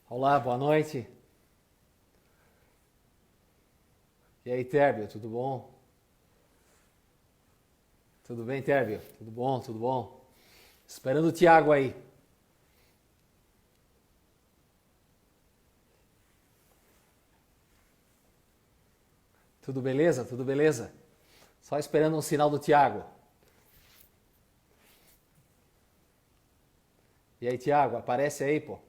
Olá, boa noite. E aí, Térbio, tudo bom? Tudo bem, Térbio? Tudo bom, tudo bom? Esperando o Thiago aí. Tudo beleza? Tudo beleza? Só esperando um sinal do Thiago. E aí, Thiago, aparece aí, pô.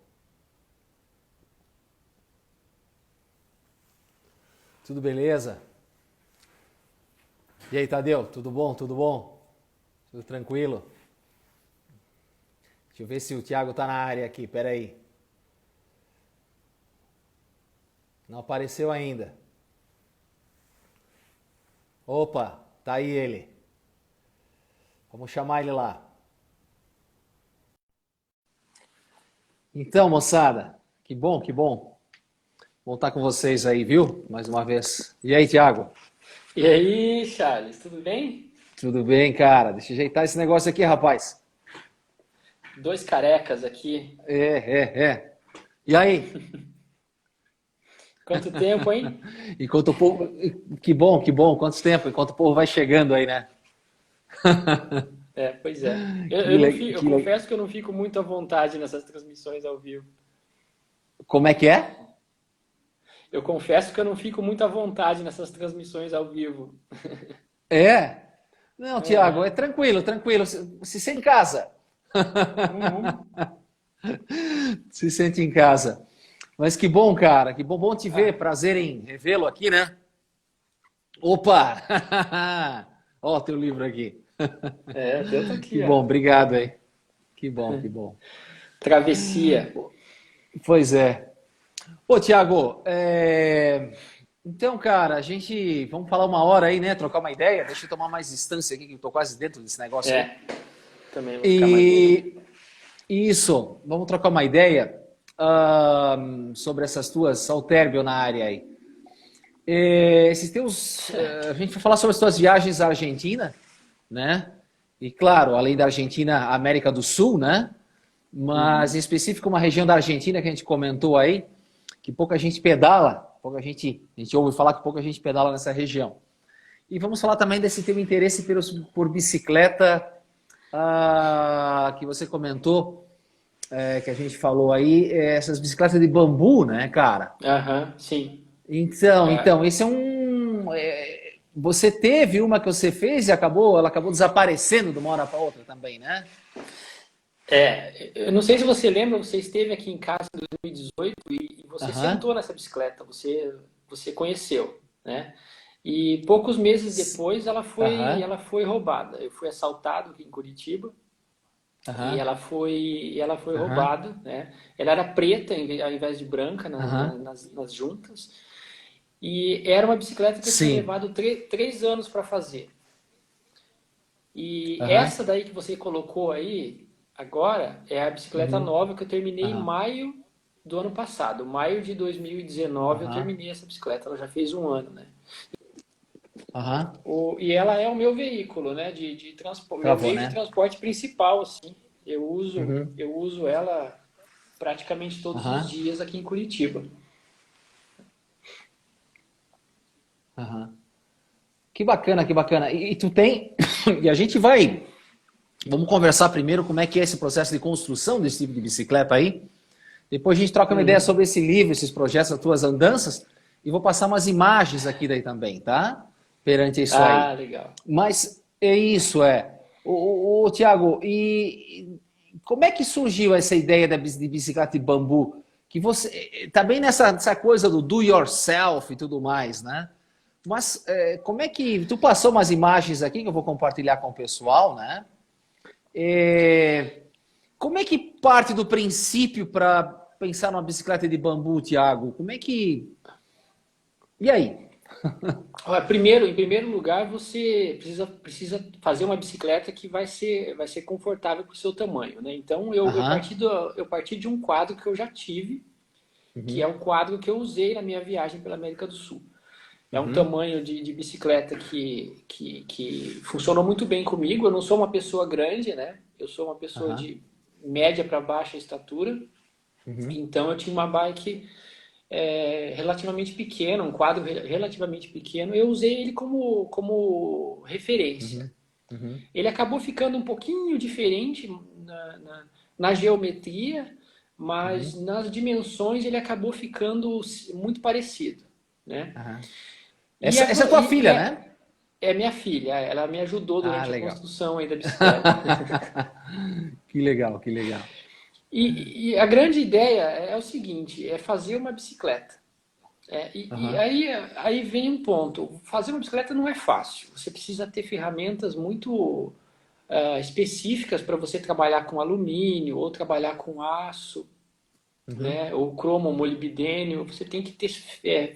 Tudo beleza? E aí, Tadeu, tudo bom? Tudo bom? Tudo tranquilo? Deixa eu ver se o Thiago tá na área aqui, pera aí. Não apareceu ainda. Opa, tá aí ele. Vamos chamar ele lá. Então, moçada, que bom, que bom. Bom estar com vocês aí, viu? Mais uma vez. E aí, Thiago? E aí, Charles, tudo bem? Tudo bem, cara? Deixa eu ajeitar esse negócio aqui, rapaz. Dois carecas aqui. É. E aí? Quanto tempo, hein? Enquanto o povo. Que bom, que bom. Quanto tempo? Enquanto o povo vai chegando aí, né? É, pois é. Eu não fico, eu Que le... confesso que eu não fico muito à vontade nessas transmissões ao vivo. Como é que é? Eu confesso que eu não fico muito à vontade nessas transmissões ao vivo. É? Não, Thiago, é Aham. tranquilo, tranquilo. Se sente em casa. Uhum. Se sente em casa. Mas que bom, cara. Que bom, bom te ver. Ah, Prazer em revê-lo aqui, né? Opa! Ó, o teu livro aqui. é, o teu tá Que aqui, ó. bom, obrigado aí. Que bom, que bom. Travessia. Pois é. Ô, Tiago, então, cara, a gente. Vamos falar uma hora aí, né? Trocar uma ideia. Deixa eu tomar mais distância aqui, que eu tô quase dentro desse negócio aí. É, também vou ficar mais longe. E isso, vamos trocar uma ideia sobre essas tuas Saltérbio na área aí. Esses teus. A Certo. gente vai falar sobre as tuas viagens à Argentina, né? E claro, além da Argentina, América do Sul, né? Mas em Uhum. específico uma região da Argentina que a gente comentou aí, que pouca gente pedala, a gente ouve falar que pouca gente pedala nessa região. E vamos falar também desse teu interesse por bicicleta, que você comentou, que a gente falou aí, essas bicicletas de bambu, né, cara? Aham, sim. É, Então, esse é um. Você teve uma que você fez e ela acabou desaparecendo de uma hora para outra também, né? eu não sei se você lembra, você esteve aqui em casa em 2018 e você Aham, sentou nessa bicicleta, você conheceu, né? E poucos meses depois aham, ela foi roubada. Eu fui assaltado aqui em Curitiba e aham, ela foi aham, roubada, né? Ela era preta ao invés de branca aham. nas juntas e era uma bicicleta que eu tinha Sim. levado 3 anos para fazer. E Aham, essa daí que você colocou aí agora é a bicicleta uhum, nova que eu terminei em aham, maio do ano passado. Maio de 2019 eu aham, terminei essa bicicleta, ela já fez um ano, né? aham. E ela é o meu veículo, né? De transporte, meu Travou, meio de né? transporte principal, assim. Uhum, Eu uso ela praticamente todos os aham, dias aqui em Curitiba. aham. Que bacana, que bacana. E tu tem. E a gente vai. Vamos conversar primeiro como é que é esse processo de construção desse tipo de bicicleta aí. Depois a gente troca uma ideia Uhum. sobre esse livro, esses projetos, as tuas andanças. E vou passar umas imagens aqui daí também, tá? Perante isso aí. Ah, legal. Mas é isso, é. Tiago, e como é que surgiu essa ideia de bicicleta de bambu? Que você tá bem nessa coisa do do yourself e tudo mais, né? Mas como é que tu passou umas imagens aqui que eu vou compartilhar com o pessoal, né? É, como é que parte do princípio para pensar numa bicicleta de bambu, Tiago? Como é que. E aí? Olha, em primeiro lugar, você precisa fazer uma bicicleta que vai ser confortável para o seu tamanho, né? Então, Aham. eu parti de um quadro que eu já tive, que é Uhum. o quadro que eu usei na minha viagem pela América do Sul. É um Uhum. tamanho de bicicleta que funcionou muito bem comigo. Eu não sou uma pessoa grande, né? Eu sou uma pessoa Aham. de média para baixa estatura. Uhum, Então eu tinha uma bike relativamente pequena, um quadro relativamente pequeno. Eu usei ele como referência. uhum, uhum, Ele acabou ficando um pouquinho diferente na geometria, mas uhum. nas dimensões ele acabou ficando muito parecido, né? Aham. E, Essa é tua filha, né? é minha filha, ela me ajudou Ah, durante a legal. construção aí da bicicleta. Que legal, que legal. E a grande ideia é o seguinte, é fazer uma bicicleta. E Aham, aí vem um ponto. Fazer uma bicicleta não é fácil. Você precisa ter ferramentas muito específicas para você trabalhar com alumínio ou trabalhar com aço, uhum, né? Ou cromo, molibdênio. Você tem que ter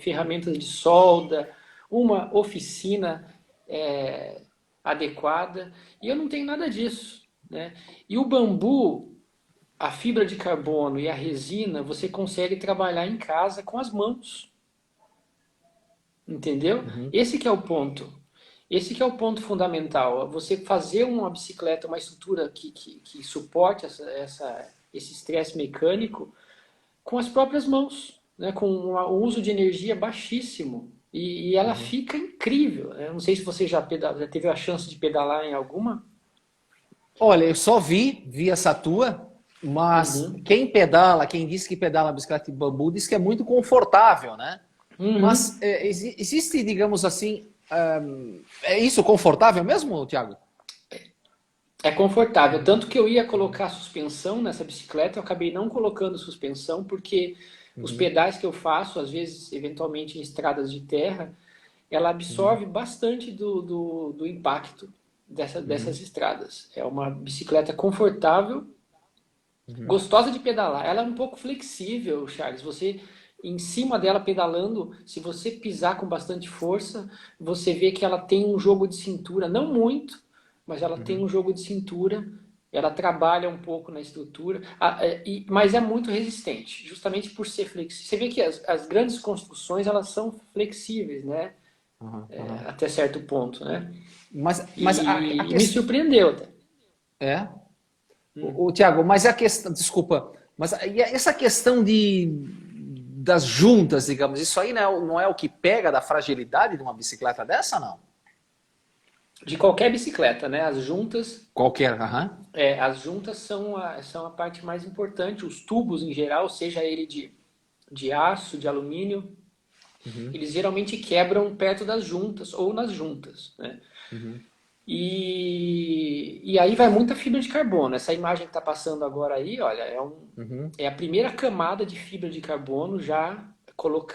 ferramentas de solda, uma oficina é, adequada. E eu não tenho nada disso, né? E o bambu, a fibra de carbono e a resina, você consegue trabalhar em casa com as mãos. Entendeu? uhum. Esse que é o ponto. Esse que é o ponto fundamental. Você fazer uma bicicleta, uma estrutura que suporte esse estresse mecânico com as próprias mãos, né? Com um uso de energia baixíssimo. E ela Uhum. fica incrível. Eu não sei se você já teve a chance de pedalar em alguma. Olha, eu só vi essa tua, mas Uhum. quem pedala, quem disse que pedala bicicleta de bambu, diz que é muito confortável, né? Mas Uhum. existe, digamos assim, é isso confortável mesmo, Thiago? É confortável. Tanto que eu ia colocar suspensão nessa bicicleta, eu acabei não colocando suspensão, porque os Uhum, pedais que eu faço, às vezes, eventualmente em estradas de terra, ela uhum, absorve bastante do impacto uhum, dessas estradas. É uma bicicleta confortável, uhum, gostosa de pedalar. Ela é um pouco flexível, Charles. Você, em cima dela pedalando, se você pisar com bastante força, você vê que ela tem um jogo de cintura, não muito, mas ela tem uhum. um jogo de cintura. Ela trabalha um pouco na estrutura, mas é muito resistente, justamente por ser flexível. Você vê que as grandes construções elas são flexíveis, né? Aham, aham. Até certo ponto, né? Mas a Me questão. surpreendeu até. É? Hum. Tiago, mas a questão. Desculpa, mas essa questão das juntas, digamos, isso aí não é o que pega da fragilidade de uma bicicleta dessa, não? De qualquer bicicleta, né? Qualquer, aham. As juntas são a parte mais importante. Os tubos em geral, seja ele de aço, de alumínio, Uhum, eles geralmente quebram perto das juntas ou nas juntas, né? uhum, E aí vai muita fibra de carbono. Essa imagem que está passando agora aí, olha, uhum, é a primeira camada de fibra de carbono já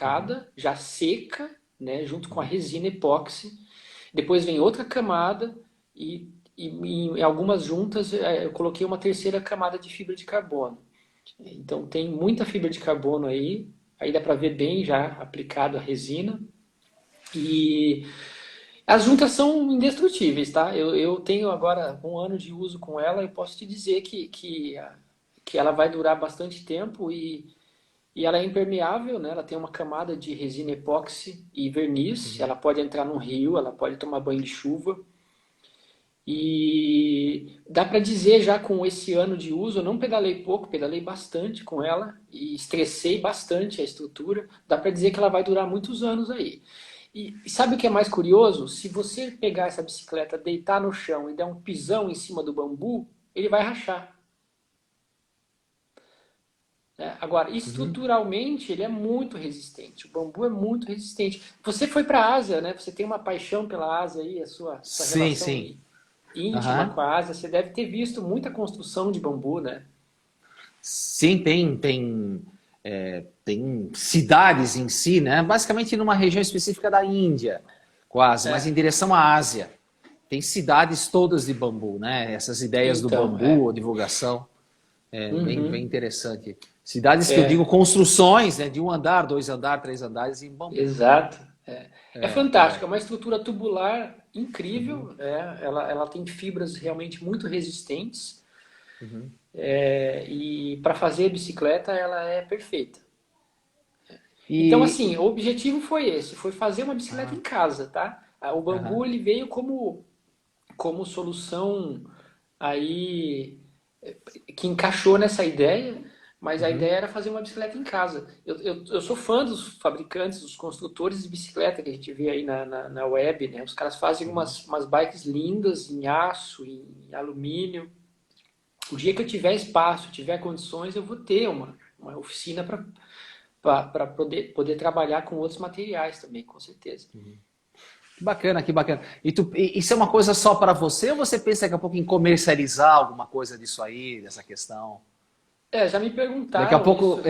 uhum, colocada, já seca, né, junto com a uhum. resina epóxi. Depois vem outra camada e em algumas juntas eu coloquei uma terceira camada de fibra de carbono. Então tem muita fibra de carbono aí dá para ver bem já aplicado a resina. E as juntas são indestrutíveis, tá? Eu tenho agora um ano de uso com ela e posso te dizer que ela vai durar bastante tempo e ela é impermeável, né? Ela tem uma camada de resina epóxi e verniz. Uhum. Ela pode entrar num rio, ela pode tomar banho de chuva. E dá para dizer já com esse ano de uso, eu não pedalei pouco, pedalei bastante com ela e estressei bastante a estrutura. Dá para dizer que ela vai durar muitos anos aí. E sabe o que é mais curioso? Se você pegar essa bicicleta, deitar no chão e der um pisão em cima do bambu, ele vai rachar. Né? Agora, Uhum. estruturalmente, ele é muito resistente. O bambu é muito resistente. Você foi para a Ásia, né? Você tem uma paixão pela Ásia aí, a sua Sim, relação sim. íntima Aham. com a Ásia. Você deve ter visto muita construção de bambu, né? Sim, tem cidades em si, né? Basicamente numa região específica da Índia, quase, mas em É. direção à Ásia. Tem cidades todas de bambu, né? Essas ideias do Então, bambu, a divulgação, é bem Uhum. interessante. Cidades que eu digo É, construções, né? De um andar, dois andares, três andares em bambu. exato. É fantástico, é É. uma estrutura tubular Uhum, incrível. Ela tem fibras realmente muito resistentes. uhum. E para fazer bicicleta, ela é perfeita. Então, E, assim, o objetivo foi esse, foi fazer uma bicicleta ah, em casa, tá? O bambu aham, ele veio como solução aí que encaixou nessa ideia, mas a Uhum. ideia era fazer uma bicicleta em casa. Eu sou fã dos fabricantes, dos construtores de bicicleta que a gente vê aí na web, né? Os caras fazem Uhum. umas bikes lindas em aço, em alumínio. O dia que eu tiver espaço, tiver condições, eu vou ter uma oficina para poder trabalhar com outros materiais também, com certeza. Que bacana, que bacana. Isso é uma coisa só para você ou você pensa daqui a pouco em comercializar alguma coisa disso aí, dessa questão? Já me Daqui a perguntaram pouco, isso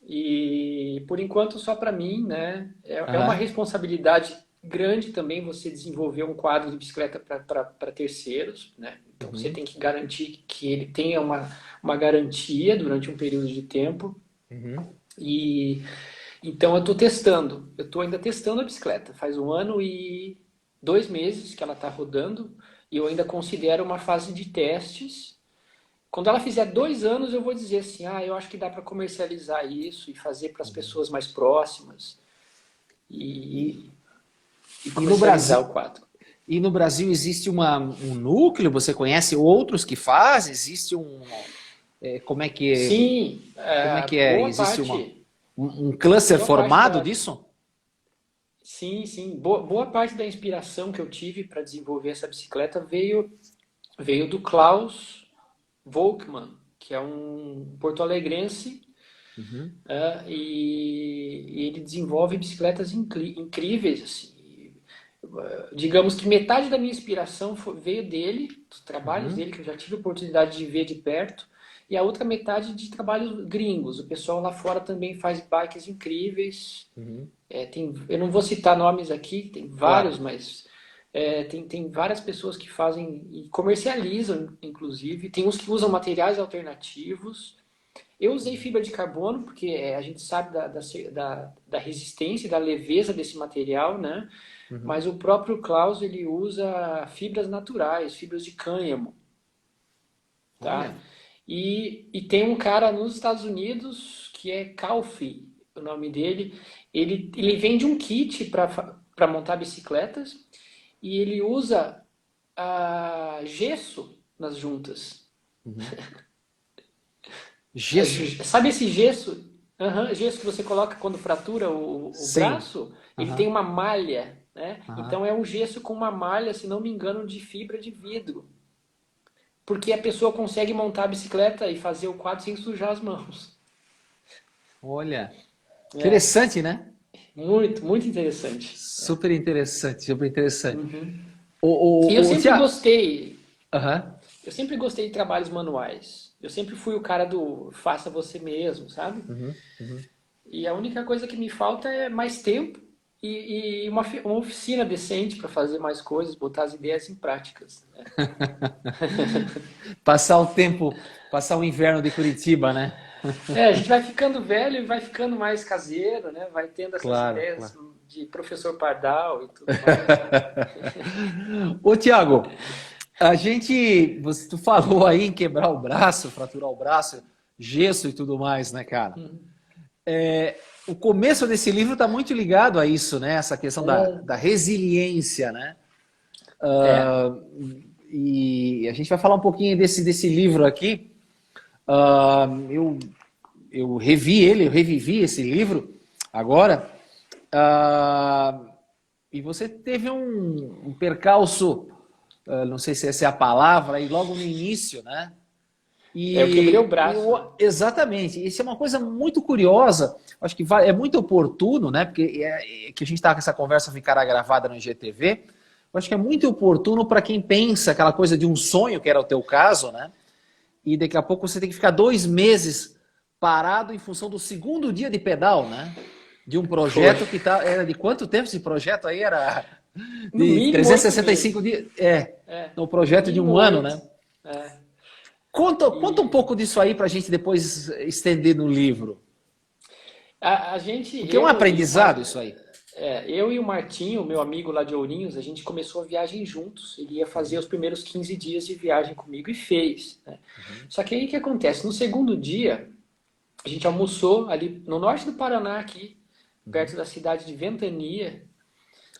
e por enquanto só para mim, né? É uma Aham. responsabilidade grande também você desenvolver um quadro de bicicleta para terceiros, né? Então você Uhum. tem que garantir que ele tenha uma garantia durante um período de tempo. Uhum. E então eu estou testando, eu estou ainda testando a bicicleta. Faz 1 ano e 2 meses que ela está rodando e eu ainda considero uma fase de testes. Quando ela fizer 2 anos, eu vou dizer assim, eu acho que dá para comercializar isso e fazer para as pessoas mais próximas E, e, e e no comercializar Brasil, o quadro. e no Brasil existe um núcleo, você conhece outros que fazem? Existe Sim, como é que é? boa Existe parte, um cluster boa parte formado da, disso? sim, boa parte da inspiração que eu tive para desenvolver essa bicicleta veio do Klaus Volkmann, que é um porto-alegrense, Uhum. e ele desenvolve bicicletas incríveis, assim. Digamos que metade da minha inspiração veio dele, dos trabalhos Uhum. dele, que eu já tive a oportunidade de ver de perto, e a outra metade de trabalhos gringos. O pessoal lá fora também faz bikes incríveis. Uhum. Eu não vou citar nomes aqui, tem vários, Claro. mas tem várias pessoas que fazem e comercializam, inclusive. Tem uns que usam materiais alternativos. Eu usei fibra de carbono porque a gente sabe da resistência e da leveza desse material, né? Uhum. Mas o próprio Klaus ele usa fibras naturais, fibras de cânhamo, tá? Olha. E tem um cara nos Estados Unidos que é Calfee, o nome dele. Ele vende um kit para montar bicicletas e ele usa gesso nas juntas. Uhum. Gesso? Sabe esse gesso? Aham, gesso que você coloca quando fratura o Sim. braço? Ele tem Aham. uma malha, né? Aham. Então é um gesso com uma malha, se não me engano, de fibra de vidro. Porque a pessoa consegue montar a bicicleta e fazer o quadro sem sujar as mãos. Olha. É, Interessante, né? muito, muito interessante. Super interessante, super interessante. Uhum. E Tiago. Aham. eu sempre gostei de trabalhos manuais. Eu sempre fui o cara do faça você mesmo, sabe? Uhum. Uhum. E a única coisa que me falta é mais tempo e uma oficina decente para fazer mais coisas, botar as ideias em práticas, né? Passar o tempo, passar o inverno de Curitiba, né? A gente vai ficando velho e vai ficando mais caseiro, né? Vai tendo essas Claro, ideias claro. de professor Pardal e tudo mais, né? Ô, Tiago, tu falou aí em quebrar o braço, fraturar o braço, gesso e tudo mais, né, cara? O começo desse livro está muito ligado a isso, né? Essa questão da resiliência, né? É. E a gente vai falar um pouquinho desse livro aqui. Ah, eu revivi esse livro agora. Ah, e você teve um percalço, não sei se essa é a palavra, aí logo no início, né? Eu quebrei o braço, né? Exatamente, isso é uma coisa muito curiosa, acho que é muito oportuno, né? Porque que a gente está com essa conversa ficará gravada no IGTV. Eu acho que é muito oportuno para quem pensa aquela coisa de um sonho, que era o teu caso, né? E daqui a pouco você tem que ficar 2 meses parado em função do segundo dia de pedal, né? De um Foi. projeto era de quanto tempo esse projeto aí? Era No de mínimo 365 8 meses. dias. No No projeto de mínimo um ano, 8. né? É. Conta um E pouco disso aí para a gente depois estender no livro. a gente, Porque é um aprendizado isso aí. eu e o Martinho, meu amigo lá de Ourinhos, a gente começou a viagem juntos. Ele ia fazer os primeiros 15 dias de viagem comigo e fez, né? Só que aí o que acontece? No segundo dia, a gente almoçou ali no norte do Paraná, aqui, perto da cidade de Ventania.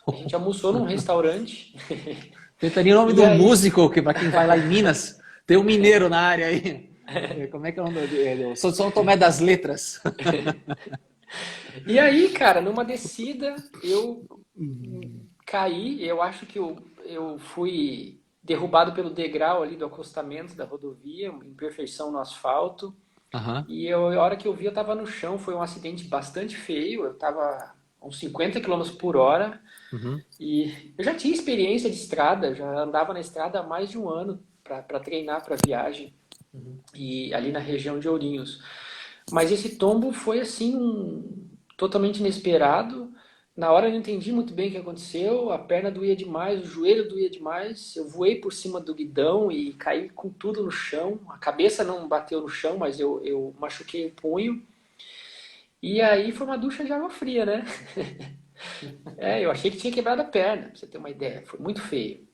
A gente almoçou num restaurante. Tentaria o nome E do aí, músico, que para quem vai lá em Minas, tem um mineiro na área aí. Como é que é o nome dele? São Tomé das Letras. E aí, cara, numa descida, eu caí, eu acho que eu fui derrubado pelo degrau ali do acostamento da rodovia, imperfeição no asfalto. Aham. E a hora que eu vi, eu estava no chão, foi um acidente bastante feio, eu estava a uns 50 quilômetros por hora Uhum. e eu já tinha experiência de estrada, já andava na estrada há mais de um ano para treinar para viagem e ali na região de Ourinhos. Mas esse tombo foi assim totalmente inesperado. Na hora eu não entendi muito bem o que aconteceu, a perna doía demais, o joelho doía demais. Eu voei por cima do guidão e caí com tudo no chão. A cabeça não bateu no chão, mas eu machuquei o punho. E aí foi uma ducha de água fria, né? É, eu achei que tinha quebrado a perna, pra você ter uma ideia. Foi muito feio.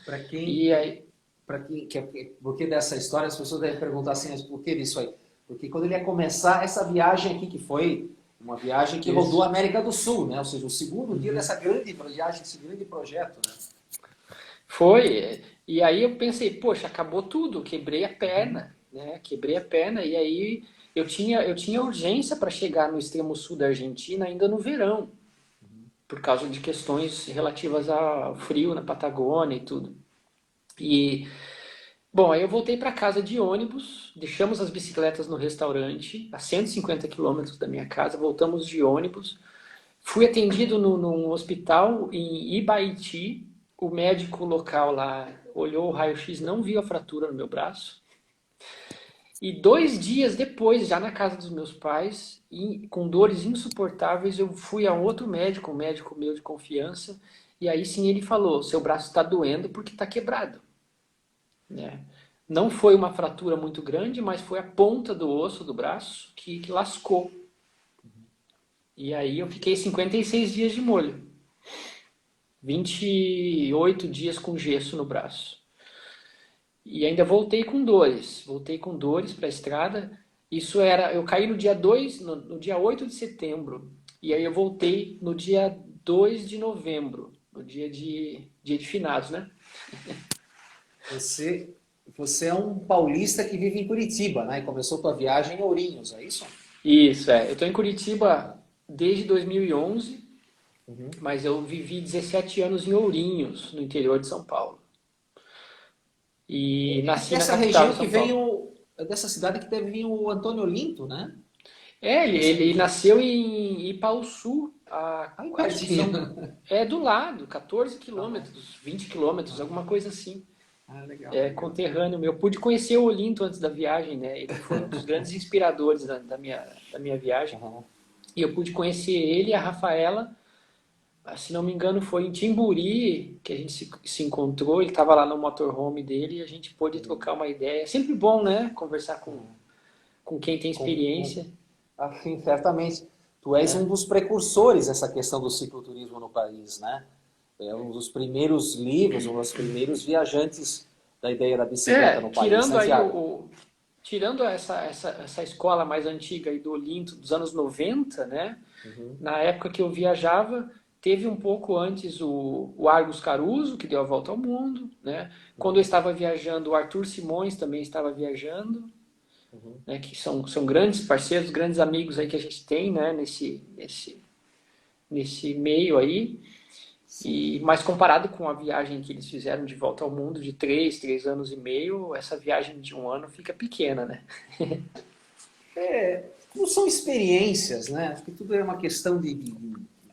Para quem, E aí, para quem quer, por que dessa história, as pessoas devem perguntar assim, mas por que disso aí? Porque quando ele ia começar essa viagem aqui, que foi uma viagem que rodou a isso. América do Sul, né? Ou seja, o segundo dia dessa grande viagem, desse grande projeto, né? Foi. E aí eu pensei, poxa, acabou tudo, quebrei a perna, né? Quebrei a perna e aí eu tinha urgência para chegar no extremo sul da Argentina ainda no verão, por causa de questões relativas ao frio na Patagônia e tudo. E bom, aí eu voltei para casa de ônibus, deixamos as bicicletas no restaurante, a 150 quilômetros da minha casa, voltamos de ônibus. Fui atendido num hospital em Ibaiti. O médico local lá olhou o raio-x, não viu a fratura no meu braço. E 2 dias depois, já na casa dos meus pais, com dores insuportáveis, eu fui a um outro médico, um médico meu de confiança, e aí sim ele falou: seu braço está doendo porque está quebrado, né? Não foi uma fratura muito grande, mas foi a ponta do osso do braço que lascou. E aí eu fiquei 56 dias de molho. 28 dias com gesso no braço. E ainda voltei com dores para a estrada. Isso era, eu caí no dia 2, no dia 8 de setembro. E aí eu voltei no dia 2 de novembro, no dia de finados, né? Você, você é um paulista que vive em Curitiba, né? E começou tua viagem em Ourinhos, é isso? Isso, é. Eu estou em Curitiba desde 2011, Uhum. mas eu vivi 17 anos em Ourinhos, no interior de São Paulo. E É nasci na dessa capital região de que São vem Paulo. o. É dessa cidade que deve vir o Antônio Olinto, né? É, ele, Dessa ele região. nasceu em Ipaussu, Aí acho que pertinho. é do lado, 14 Tá bom. quilômetros, 20 quilômetros, Ah, alguma coisa assim. legal, É legal. conterrâneo meu. Eu pude conhecer o Olinto antes da viagem, né? Ele foi um dos grandes inspiradores da minha viagem. Aham. E eu pude conhecer ele e a Rafaela, se não me engano, foi em Timburi que a gente se encontrou. Ele estava lá no motorhome dele e a gente pôde trocar uma ideia. É sempre bom, né? Conversar com quem tem Com, experiência. assim, certamente. Tu és um É, dos precursores dessa questão do cicloturismo no país, né? É um dos primeiros livros, um dos primeiros viajantes da ideia da bicicleta no país, tirando né, aí Tiago? tirando essa escola mais antiga aí do Olinto dos anos 90, né? Uhum. Na época que eu viajava, teve um pouco antes o Argos Caruso, que deu a volta ao mundo, né? Quando eu estava viajando, o Arthur Simões também estava viajando, Uhum. né? Que são grandes parceiros, grandes amigos aí que a gente tem, né? Nesse meio aí. Sim. Mas comparado com a viagem que eles fizeram de volta ao mundo de 3 anos e meio, essa viagem de um ano fica pequena, né? Não são experiências, né? Acho que tudo é uma questão de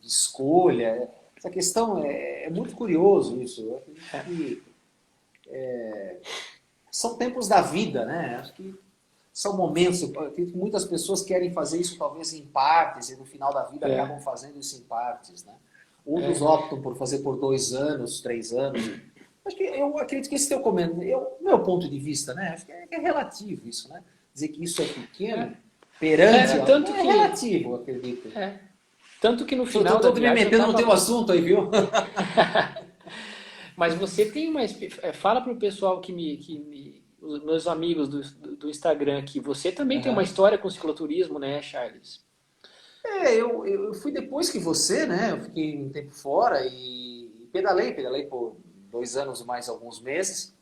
escolha. Essa questão é muito curioso isso. Eu acredito que são tempos da vida, né? Acho que são momentos. Eu acredito que muitas pessoas querem fazer isso talvez em partes e no final da vida É, acabam fazendo isso em partes, né? Outros é, optam por fazer por 2 anos, 3 anos. Acho que eu acredito que esse teu comentário, meu ponto de vista, né? Acho que é relativo isso, né? Dizer que isso é é, pequeno perante tanto é que relativo, eu acredito. é, tanto que no Tô, final da tô me viagem eu metendo no teu tava. assunto aí, viu? Mas você tem uma. Fala pro pessoal os meus amigos do Instagram aqui, você também tem uma Uhum. história com cicloturismo, né, Charles? Eu fui depois que você, né? Eu fiquei um tempo fora e pedalei por 2 anos e mais alguns meses.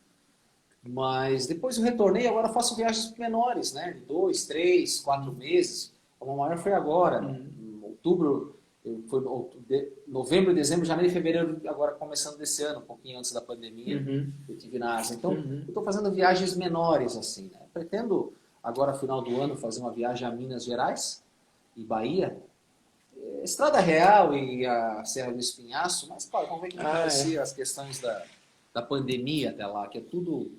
Mas depois eu retornei, agora eu faço viagens menores, né? De 2, 3, 4 meses. A maior foi agora, em outubro, foi novembro, dezembro, janeiro e fevereiro, agora começando desse ano, um pouquinho antes da pandemia, Uhum. eu tive na Ásia. Então, Uhum. eu estou fazendo viagens menores, assim, né? Pretendo, agora, final do ano, fazer uma viagem a Minas Gerais e Bahia. Estrada Real e a Serra do Espinhaço, mas, claro, vamos ver como vai Ah, ser é. as questões da pandemia até lá, que é tudo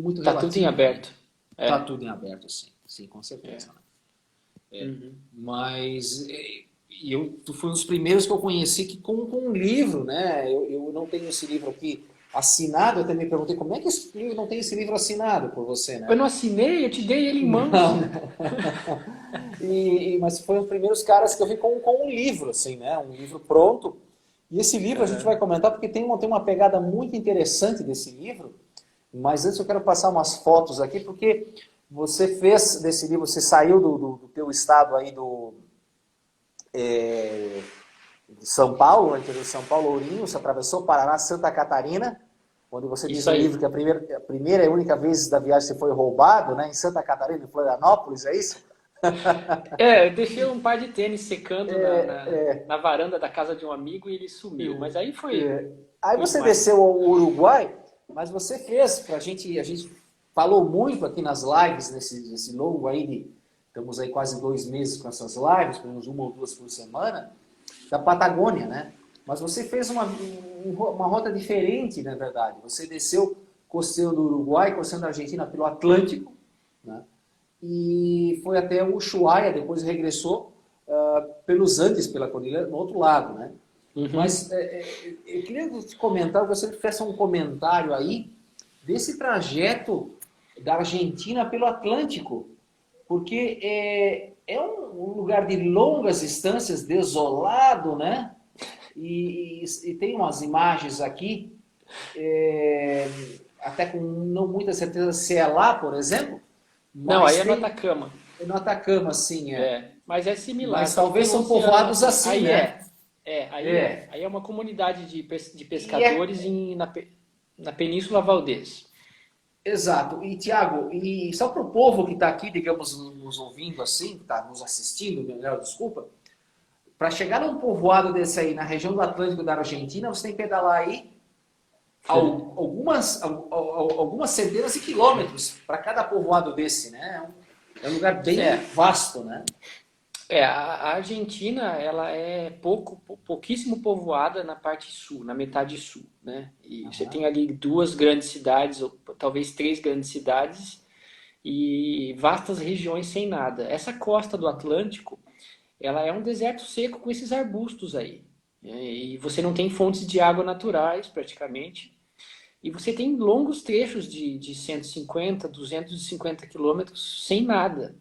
muito Tá tudo em relativo, né? aberto. Tá É. tudo em aberto, sim, com É. certeza, né? Uhum. Mas tu foi um dos primeiros que eu conheci que com um livro, né? Eu não tenho esse livro aqui assinado, eu até me perguntei como é que esse livro não tem esse livro assinado por você, Eu né? não assinei, eu te dei ele em Não, mãos. né? Mas foi um dos primeiros caras que eu vi com um livro, assim, né? Um livro pronto. E esse livro a gente vai Aham. comentar porque tem uma pegada muito interessante desse livro. Mas antes eu quero passar umas fotos aqui, porque você fez desse livro, você saiu do teu estado aí de São Paulo, no interior de São Paulo, Ourinhos, atravessou Paraná, Santa Catarina, onde você diz Isso no livro aí. que a primeira e única vez da viagem você foi roubado, né? Em Santa Catarina, em Florianópolis, é isso? É, eu deixei um par de tênis secando na varanda da casa de um amigo e ele sumiu. Mas aí Aí foi você demais. desceu ao Uruguai, mas você fez pra gente, a gente falou muito aqui nas lives, nesse longo aí estamos aí quase 2 meses com essas lives, pelo menos uma ou duas por semana, da Patagônia, né? Mas você fez uma rota diferente, na verdade. Você desceu costeando do Uruguai, costeando da Argentina pelo Atlântico, né? E foi até o Ushuaia, depois regressou pelos Andes, pela cordilheira, no outro lado, né? Uhum. Mas eu queria te comentar, eu gostaria que fizesse um comentário aí desse trajeto da Argentina pelo Atlântico, porque é um lugar de longas distâncias, desolado, né? E tem umas imagens aqui, é, até com não muita certeza se é lá, por exemplo, Não, aí mas é no tem Atacama. no Atacama, assim, É, mas é similar, mas só que tem talvez o são oceano povoados assim. assim, Aí né? é. É, aí é. É. Aí é uma comunidade de E é pescadores na Península Valdez. exato. E, Tiago, e só para o povo que está aqui, digamos, nos ouvindo assim, que está nos assistindo, melhor, desculpa, para chegar num povoado desse aí, na região do Atlântico da Argentina, você tem que pedalar aí algumas centenas de quilômetros para cada povoado desse, né? É um lugar bem É, vasto, né? a Argentina, ela é pouquíssimo povoada na parte sul, na metade sul, né? E você Aham. tem ali duas grandes cidades, ou talvez três grandes cidades, e vastas regiões sem nada. Essa costa do Atlântico, ela é um deserto seco com esses arbustos aí. E você não tem fontes de água naturais, praticamente. E você tem longos trechos de 150, 250 quilômetros sem nada.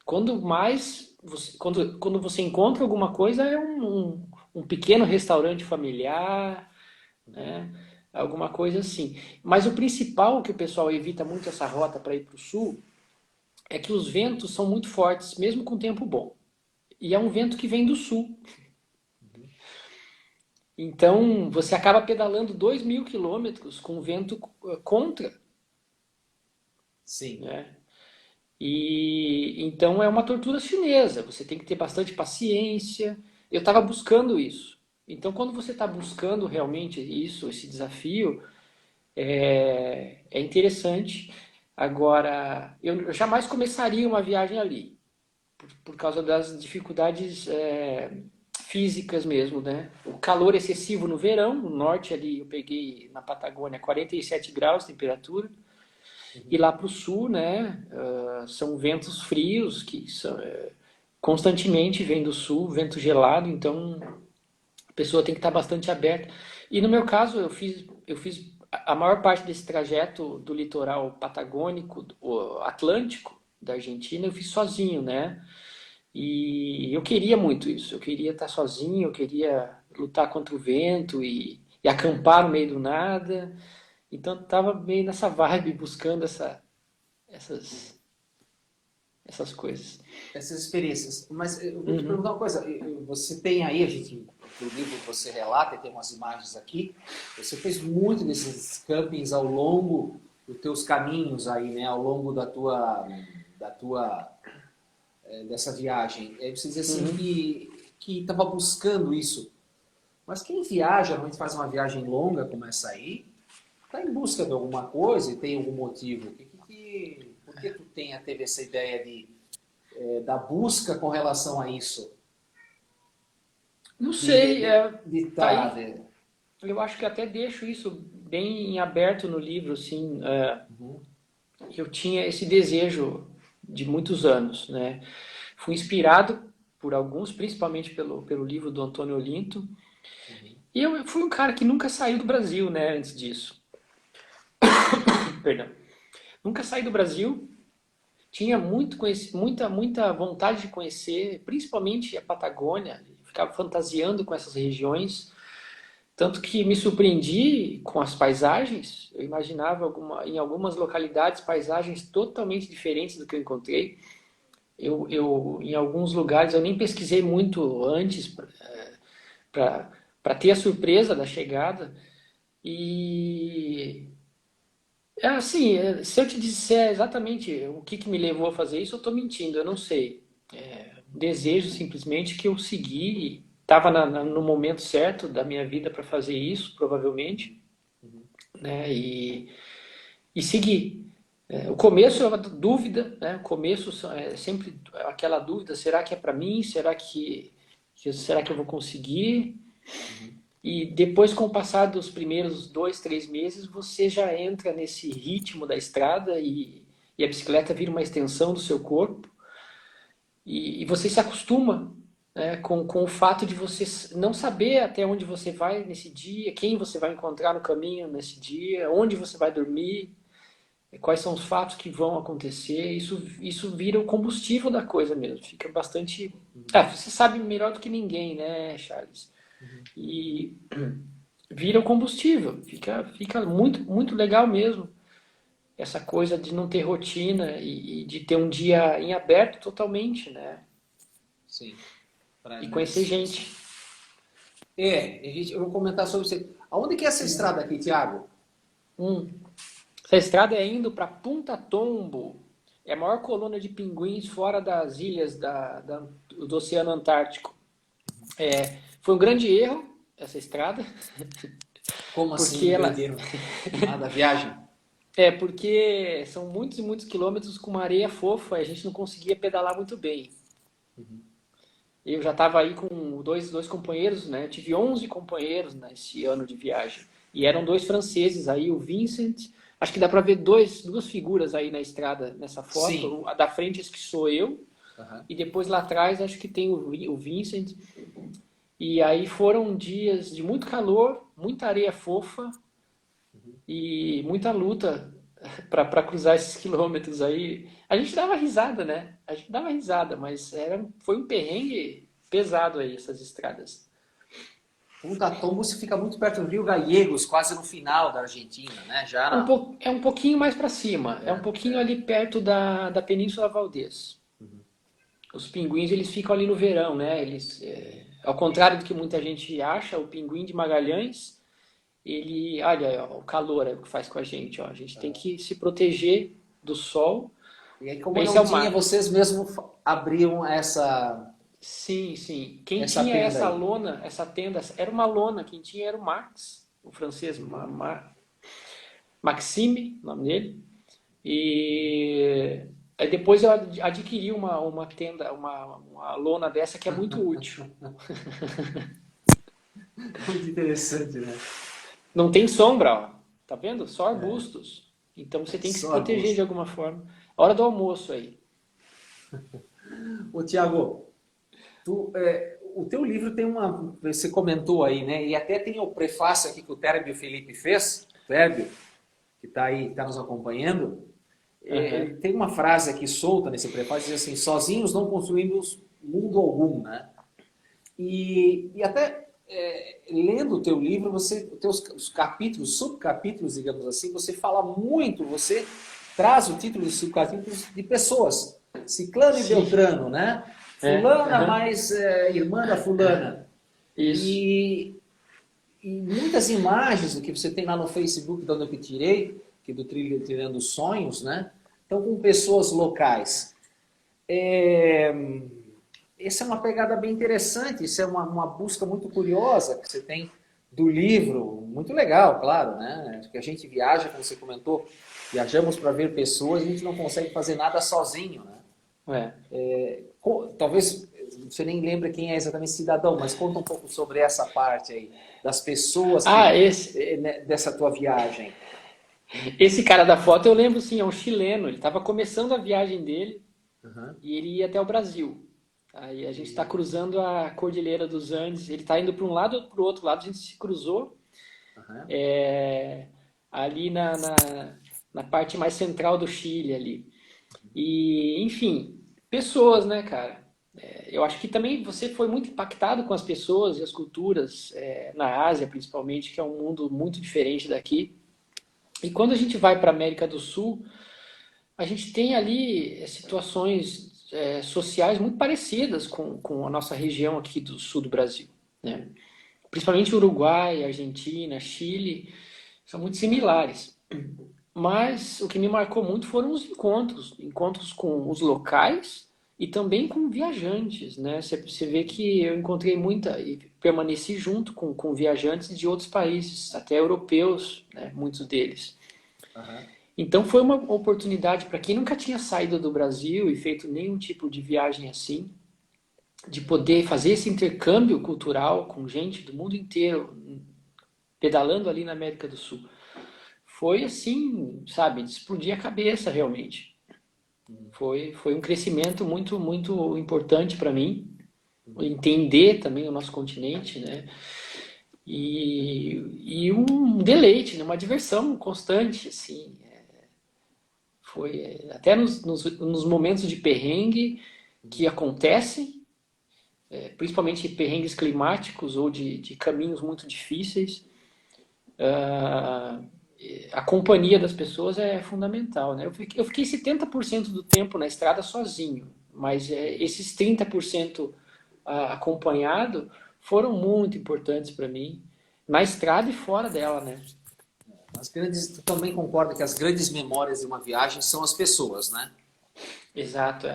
Quando mais, quando você encontra alguma coisa, é um pequeno restaurante familiar, né? Alguma coisa assim. Mas o principal que o pessoal evita muito essa rota para ir para o sul é que os ventos são muito fortes, mesmo com tempo bom. E é um vento que vem do sul. Então, você acaba pedalando 2.000 quilômetros com vento contra, Sim. né? E então é uma tortura chinesa. Você tem que ter bastante paciência. Eu estava buscando isso. Então, quando você está buscando realmente isso, esse desafio, é interessante. Agora, eu jamais começaria uma viagem ali, por causa das dificuldades físicas mesmo, né? O calor excessivo no verão, no norte ali eu peguei na Patagônia 47 graus de temperatura, e lá para o sul, né, são ventos frios que são, constantemente vêm do sul, vento gelado, então a pessoa tem que estar bastante aberta. E no meu caso, eu fiz a maior parte desse trajeto do litoral patagônico, o Atlântico da Argentina, eu fiz sozinho, né? E eu queria muito isso. Eu queria estar sozinho, eu queria lutar contra o vento e acampar no meio do nada. Então estava meio nessa vibe, buscando essas, essas coisas. Essas experiências. Mas eu vou te Uhum. perguntar uma coisa. Você tem aí, no livro você relata, e tem umas imagens aqui, você fez muito desses campings ao longo os teus caminhos aí, né, ao longo dessa viagem. Você diz assim que estava buscando isso. Mas quem viaja, normalmente faz uma viagem longa como essa aí, está em busca de alguma coisa e tem algum motivo. Por que tu teve essa ideia da busca com relação a isso? Não sei, tá Tá, aí. Eu acho que até deixo isso bem em aberto no livro, assim. Eu tinha esse desejo de muitos anos, né? Fui inspirado por alguns, principalmente pelo livro do Antônio Olinto. E eu fui um cara que nunca saiu do Brasil, né, antes disso. Perdão. Nunca saí do Brasil. Tinha muita vontade de conhecer, principalmente a Patagônia. Ficava fantasiando com essas regiões. Tanto que me surpreendi com as paisagens. Eu imaginava em algumas localidades paisagens totalmente diferentes do que eu encontrei. Em alguns lugares eu nem pesquisei muito antes para ter a surpresa da chegada. E assim, se eu te disser exatamente o que me levou a fazer isso, eu estou mentindo, eu não sei. Desejo simplesmente que eu segui, estava no momento certo da minha vida para fazer isso, provavelmente, né? E segui. O começo é uma dúvida, né? O começo é sempre aquela dúvida: será que é para mim? Será que eu vou conseguir? E depois, com o passar dos primeiros 2, 3 meses, você já entra nesse ritmo da estrada e a bicicleta vira uma extensão do seu corpo. E você se acostuma, né, com o fato de você não saber até onde você vai nesse dia, quem você vai encontrar no caminho nesse dia, onde você vai dormir, quais são os fatos que vão acontecer. Isso vira o combustível da coisa mesmo. Fica bastante... você sabe melhor do que ninguém, né, Charles? E vira o combustível. Fica muito, muito legal mesmo. Essa coisa de não ter rotina e de ter um dia em aberto totalmente, né? Sim. E conhecer gente. Eu vou comentar sobre isso. Aonde que é essa estrada aqui, Thiago? Essa estrada é indo para Punta Tombo. É a maior colônia de pinguins fora das ilhas do Oceano Antártico. Foi um grande erro essa estrada. Como assim, porque ela... da viagem? Porque são muitos e muitos quilômetros com uma areia fofa e a gente não conseguia pedalar muito bem. Eu já estava aí com dois companheiros, né? Eu tive 11 companheiros nesse ano de viagem. E eram 2 franceses aí, o Vincent. Acho que dá para ver duas figuras aí na estrada nessa foto. Sim. A da frente, esse que sou eu. E depois lá atrás, acho que tem o Vincent. E aí foram dias de muito calor, muita areia fofa e muita luta para cruzar esses quilômetros aí. A gente dava risada, né? A gente dava risada, mas foi um perrengue pesado aí, essas estradas. Punta Tombo fica muito perto do Rio Gallegos, quase no final da Argentina, né? É um pouquinho mais para cima, é um pouquinho ali perto da Península Valdez. Os pinguins, eles ficam ali no verão, né? Ao contrário do que muita gente acha, o pinguim de Magalhães, olha, ó, o calor é o que faz com a gente, ó. A gente tem que se proteger do sol. E aí, como não tinha, vocês mesmos abriam essa... Sim. Quem tinha essa lona, essa tenda, era uma lona, quem tinha era o Max, o francês, Maxime, o nome dele. E aí depois eu adquiri uma tenda, uma lona dessa que é muito útil. Muito interessante, né? Não tem sombra, ó. Tá vendo? Só arbustos. Então você tem que se proteger de alguma forma. Hora do almoço aí. Ô, Thiago, o teu livro tem você comentou aí, né? E até tem o prefácio aqui que o Térbio Felipe fez, Térbio, que está aí, está nos acompanhando. Ele tem uma frase aqui solta nesse prefácio, diz assim: sozinhos não construímos mundo algum, né? E até lendo o teu livro, os capítulos, subcapítulos, digamos assim, você fala muito, você traz o título de subcapítulos de pessoas, Ciclano e Beltrano, né? Fulana mais irmã da fulana. Isso. E muitas imagens do que você tem lá no Facebook, de onde eu tirei, aqui do Trilhando Sonhos, né? Então, com pessoas locais. Essa é uma pegada bem interessante, isso é uma busca muito curiosa que você tem do livro, muito legal, claro, né? Porque a gente viaja, como você comentou, viajamos para ver pessoas, a gente não consegue fazer nada sozinho, né? Talvez você nem lembra quem é exatamente cidadão, mas conta um pouco sobre essa parte aí, das pessoas dessa tua viagem. Esse cara da foto eu lembro, sim, é um chileno. Ele estava começando a viagem dele e ele ia até o Brasil. Aí a gente está cruzando a Cordilheira dos Andes. Ele está indo para um lado ou para o outro lado. A gente se cruzou ali na parte mais central do Chile ali. E, enfim, pessoas, né, cara? Eu acho que também você foi muito impactado com as pessoas e as culturas na Ásia, principalmente, que é um mundo muito diferente daqui. E quando a gente vai para a América do Sul, a gente tem ali situações sociais muito parecidas com a nossa região aqui do sul do Brasil, né? Principalmente Uruguai, Argentina, Chile, são muito similares. Mas o que me marcou muito foram os encontros com os locais e também com viajantes, né? Você vê que eu encontrei e permaneci junto com viajantes de outros países, até europeus, né? Muitos deles. Então foi uma oportunidade para quem nunca tinha saído do Brasil e feito nenhum tipo de viagem assim, de poder fazer esse intercâmbio cultural com gente do mundo inteiro, pedalando ali na América do Sul. Foi assim, sabe, de explodir a cabeça realmente. Foi um crescimento muito, muito importante para mim, entender também o nosso continente, né? E um deleite, né? Uma diversão constante, assim. Foi até nos momentos de perrengue que acontecem, principalmente perrengues climáticos ou de caminhos muito difíceis, a companhia das pessoas é fundamental, né? Eu fiquei 70% do tempo na estrada sozinho, mas esses 30% acompanhado foram muito importantes para mim, na estrada e fora dela, né? Tu também concorda que as grandes memórias de uma viagem são as pessoas, né? Exato,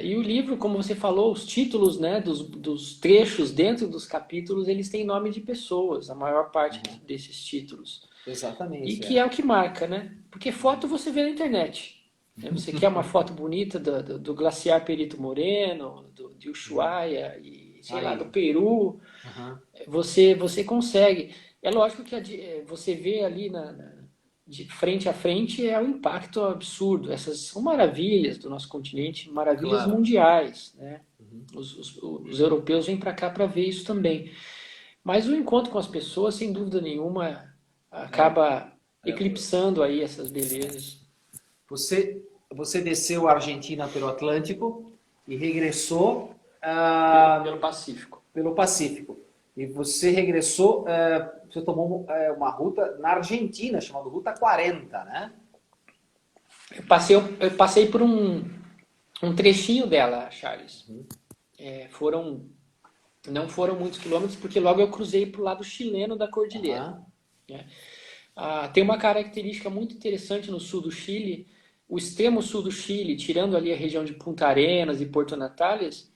e o livro, como você falou, os títulos, né, dos trechos dentro dos capítulos, eles têm nome de pessoas, a maior parte desses títulos. Exatamente. E que é o que marca, né? Porque foto você vê na internet. Né? Você quer uma foto bonita do glaciar Perito Moreno, de Ushuaia, e sei lá, do Peru, você consegue. É lógico que você vê ali de frente a frente é um impacto absurdo. Essas são maravilhas do nosso continente, maravilhas mundiais, né? Os europeus vêm para cá para ver isso também. Mas o encontro com as pessoas, sem dúvida nenhuma, acaba eclipsando aí essas belezas. Você desceu a Argentina pelo Atlântico e regressou Pelo Pacífico. Pelo Pacífico. E você regressou, você tomou uma ruta na Argentina, chamada Ruta 40, né? Eu passei por um trechinho dela, Charles. Não foram muitos quilômetros, porque logo eu cruzei para o lado chileno da cordilheira. Tem uma característica muito interessante no sul do Chile, o extremo sul do Chile, tirando ali a região de Punta Arenas e Porto Natales,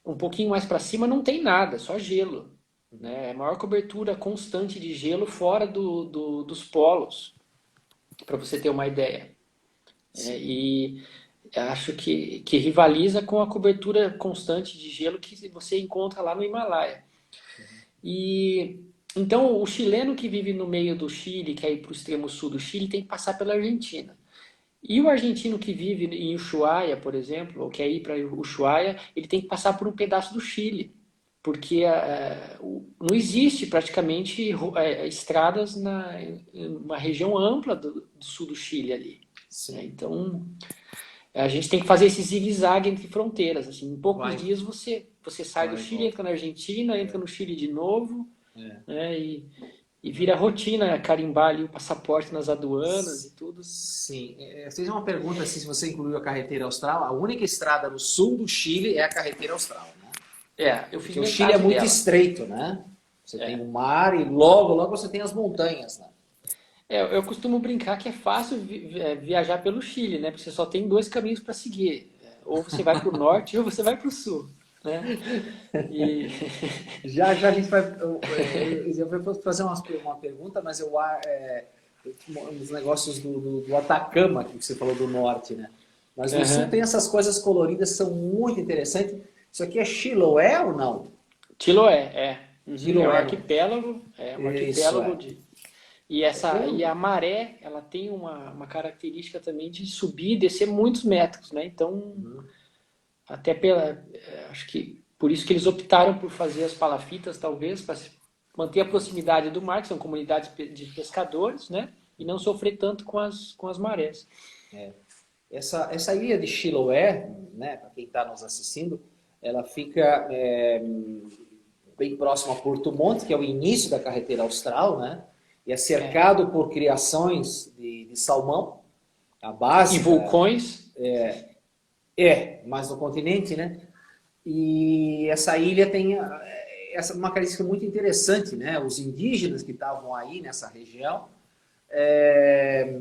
um pouquinho mais para cima não tem nada, só gelo. Né? É a maior cobertura constante de gelo fora dos polos, para você ter uma ideia. E acho que rivaliza com a cobertura constante de gelo que você encontra lá no Himalaia. E então o chileno que vive no meio do Chile, que é ir para o extremo sul do Chile, tem que passar pela Argentina. E o argentino que vive em Ushuaia, por exemplo, ou quer ir para Ushuaia, ele tem que passar por um pedaço do Chile, porque não existe praticamente estradas em uma região ampla do sul do Chile ali. Né? Então, a gente tem que fazer esse zigue-zague entre fronteiras. Assim, em poucos dias você sai do Chile, entra na Argentina, entra no Chile de novo, né? E vira rotina carimbar ali o passaporte nas aduanas e tudo. Sim. Fiz uma pergunta assim, se você incluiu a carretera austral. A única estrada no sul do Chile é a carretera austral, né? Eu fiz Porque o Chile é muito estreito, né? Você tem o mar e logo você tem as montanhas, né? eu costumo brincar que é fácil viajar pelo Chile, né? Porque você só tem dois caminhos para seguir. Ou você vai para o norte ou você vai para o sul, né? E Já já a gente vai. Eu vou fazer uma pergunta, mas os negócios do Atacama, que você falou do norte, né? Mas no sul Aham. tem essas coisas coloridas que são muito interessantes. Isso aqui é Chiloé ou não? Chiloé, é. Uhum, Chiloé, não. é um Isso arquipélago é. de. E a Eu, maré, ela tem uma característica também de subir e descer muitos metros, né? Então, até acho que por isso que eles optaram por fazer as palafitas, talvez, para manter a proximidade do mar, que são comunidades de pescadores, né? E não sofrer tanto com as marés. essa ilha de Chiloé, né, para quem está nos assistindo, ela fica bem próximo a Porto Monte, que é o início da carretera austral, né? E é É. cercado por criações de salmão. A E básica vulcões. mais no continente, né? E essa ilha tem uma característica muito interessante, né? Os indígenas que estavam aí nessa região,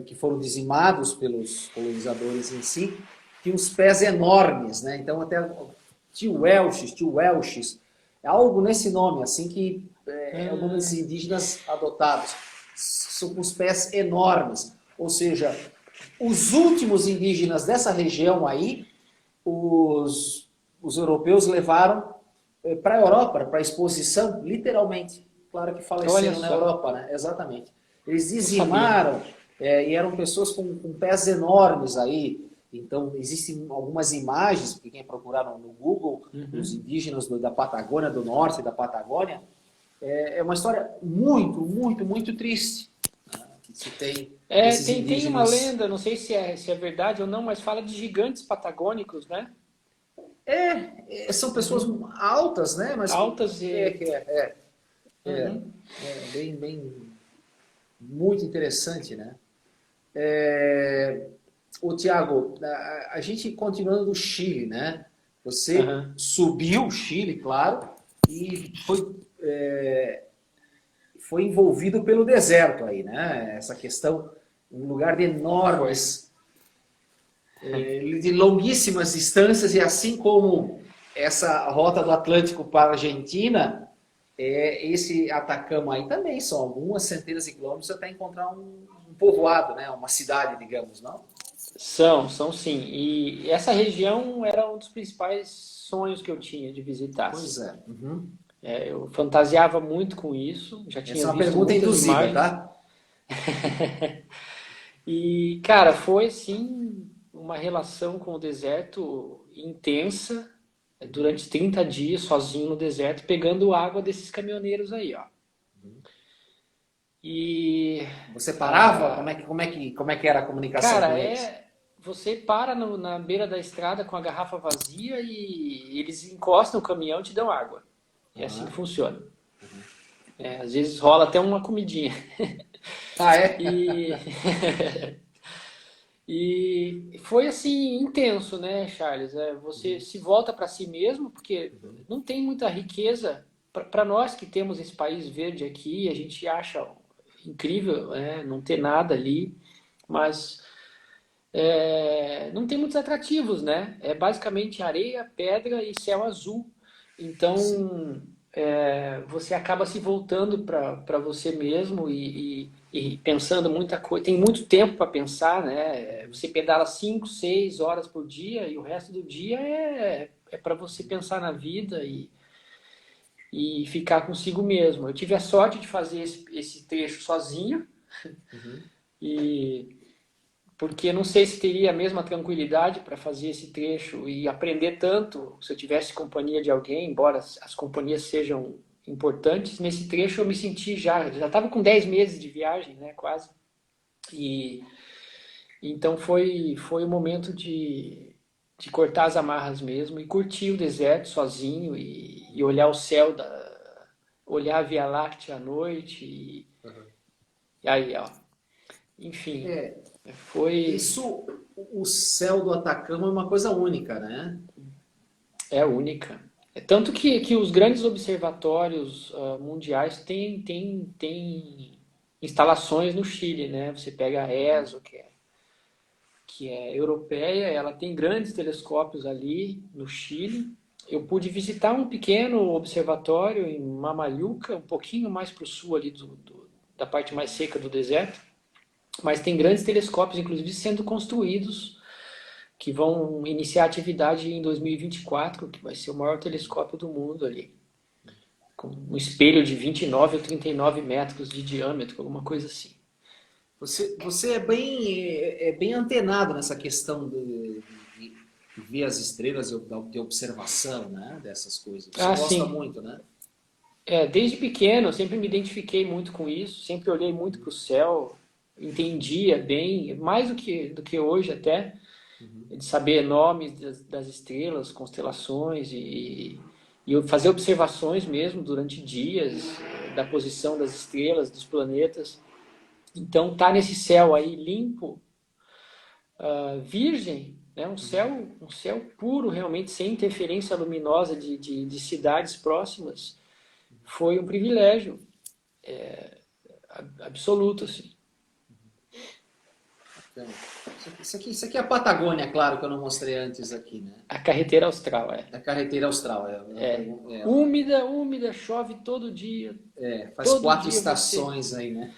que foram dizimados pelos colonizadores em si, tinham os pés enormes, né? Então até tio Welches, é algo nesse nome, assim que é o nome desses Ah, indígenas adotados. São com os pés enormes, ou seja, os últimos indígenas dessa região aí, os europeus levaram para a Europa, para a exposição, literalmente. Claro que olha faleceram na só, Europa, né? Exatamente. Eles não sabia. dizimaram e eram pessoas com pés enormes aí. Então, existem algumas imagens, que quem procurar no Google, dos Uhum. indígenas da Patagônia, do norte da Patagônia. É uma história muito, muito, muito triste, né? Que se tem É, desses tem uma indígenas. lenda, não sei se é verdade ou não, mas fala de gigantes patagônicos, né? São pessoas Uhum. altas, né? Mas Altas e. Uhum. bem, muito interessante, né? O Tiago, a gente continuando do Chile, né? Você Aham. subiu o Chile, claro, e foi envolvido pelo deserto aí, né? Essa questão, um lugar de Foi. enormes, de longuíssimas distâncias, e assim como essa rota do Atlântico para a Argentina, esse Atacama aí também são algumas centenas de quilômetros até encontrar um povoado, né? Uma cidade, digamos, não? São sim. E essa região era um dos principais sonhos que eu tinha de visitar, Pois assim. é. Uhum. Eu fantasiava muito com isso, já tinha Essa é uma visto pergunta muitas induziva, imagens. tá? E, cara, foi sim uma relação com o deserto intensa, durante 30 dias sozinho no deserto, pegando água desses caminhoneiros aí, ó. E, Você parava? ah, Como é que era a comunicação com cara, eles? você para na beira da estrada com a garrafa vazia e eles encostam o caminhão e te dão água. É assim que Aham. funciona. Às vezes rola até uma comidinha. Ah, é? E, e foi assim intenso, né, Charles? Você se volta para si mesmo, porque não tem muita riqueza. Para nós que temos esse país verde aqui, a gente acha incrível, né, não ter nada ali, mas não tem muitos atrativos, né? É basicamente areia, pedra e céu azul. Sim. Então, você acaba se voltando para você mesmo e pensando muita coisa. Tem muito tempo para pensar, né? Você pedala 5, 6 horas por dia e o resto do dia é para você pensar na vida e ficar consigo mesmo. Eu tive a sorte de fazer esse trecho sozinho Uhum. e porque não sei se teria a mesma tranquilidade para fazer esse trecho e aprender tanto se eu tivesse companhia de alguém, embora as companhias sejam importantes. Nesse trecho eu me senti já estava com 10 meses de viagem, né, quase. E então foi o momento de cortar as amarras mesmo e curtir o deserto sozinho e olhar o céu, olhar a Via Láctea à noite e aí, ó, enfim, É, foi isso, o céu do Atacama é uma coisa única, né? É única. É tanto que os grandes observatórios mundiais têm instalações no Chile, né? Você pega a ESO, que é europeia, ela tem grandes telescópios ali no Chile. Eu pude visitar um pequeno observatório em Mamaluca, um pouquinho mais para o sul ali da parte mais seca do deserto, mas tem grandes telescópios, inclusive, sendo construídos, que vão iniciar atividade em 2024, que vai ser o maior telescópio do mundo ali, com um espelho de 29 ou 39 metros de diâmetro, alguma coisa assim. Você é bem antenado nessa questão de ver as estrelas, de observação, né, dessas coisas. Você gosta Sim. muito, né? Desde pequeno eu sempre me identifiquei muito com isso, sempre olhei muito para o céu, entendia bem, mais do que hoje até, de saber nomes das estrelas, constelações e eu fazer observações mesmo durante dias da posição das estrelas, dos planetas. Então tá nesse céu aí limpo, virgem, né? Um céu puro realmente, sem interferência luminosa de cidades próximas, foi um privilégio absoluto, assim. Isso aqui é a Patagônia, claro, que eu não mostrei antes aqui, né? A carreteira austral, A carreteira austral. úmida, chove todo dia. Faz Todo 4 dia estações aí, né?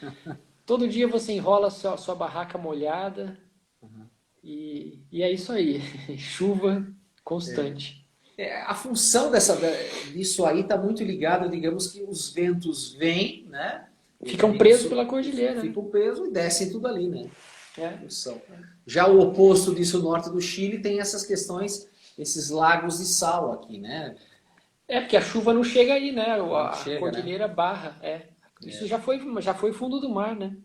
Todo dia você enrola sua barraca molhada e é isso aí. Chuva constante. A função disso aí está muito ligada, digamos que os ventos vêm, né? Ficam presos pela cordilheira. Ficam presos e descem tudo ali, né? É. Já o oposto disso, o norte do Chile, tem essas questões, esses lagos de sal aqui, né? Porque a chuva não chega aí, né? A chega, cordilheira barra. Isso já foi fundo do mar, né?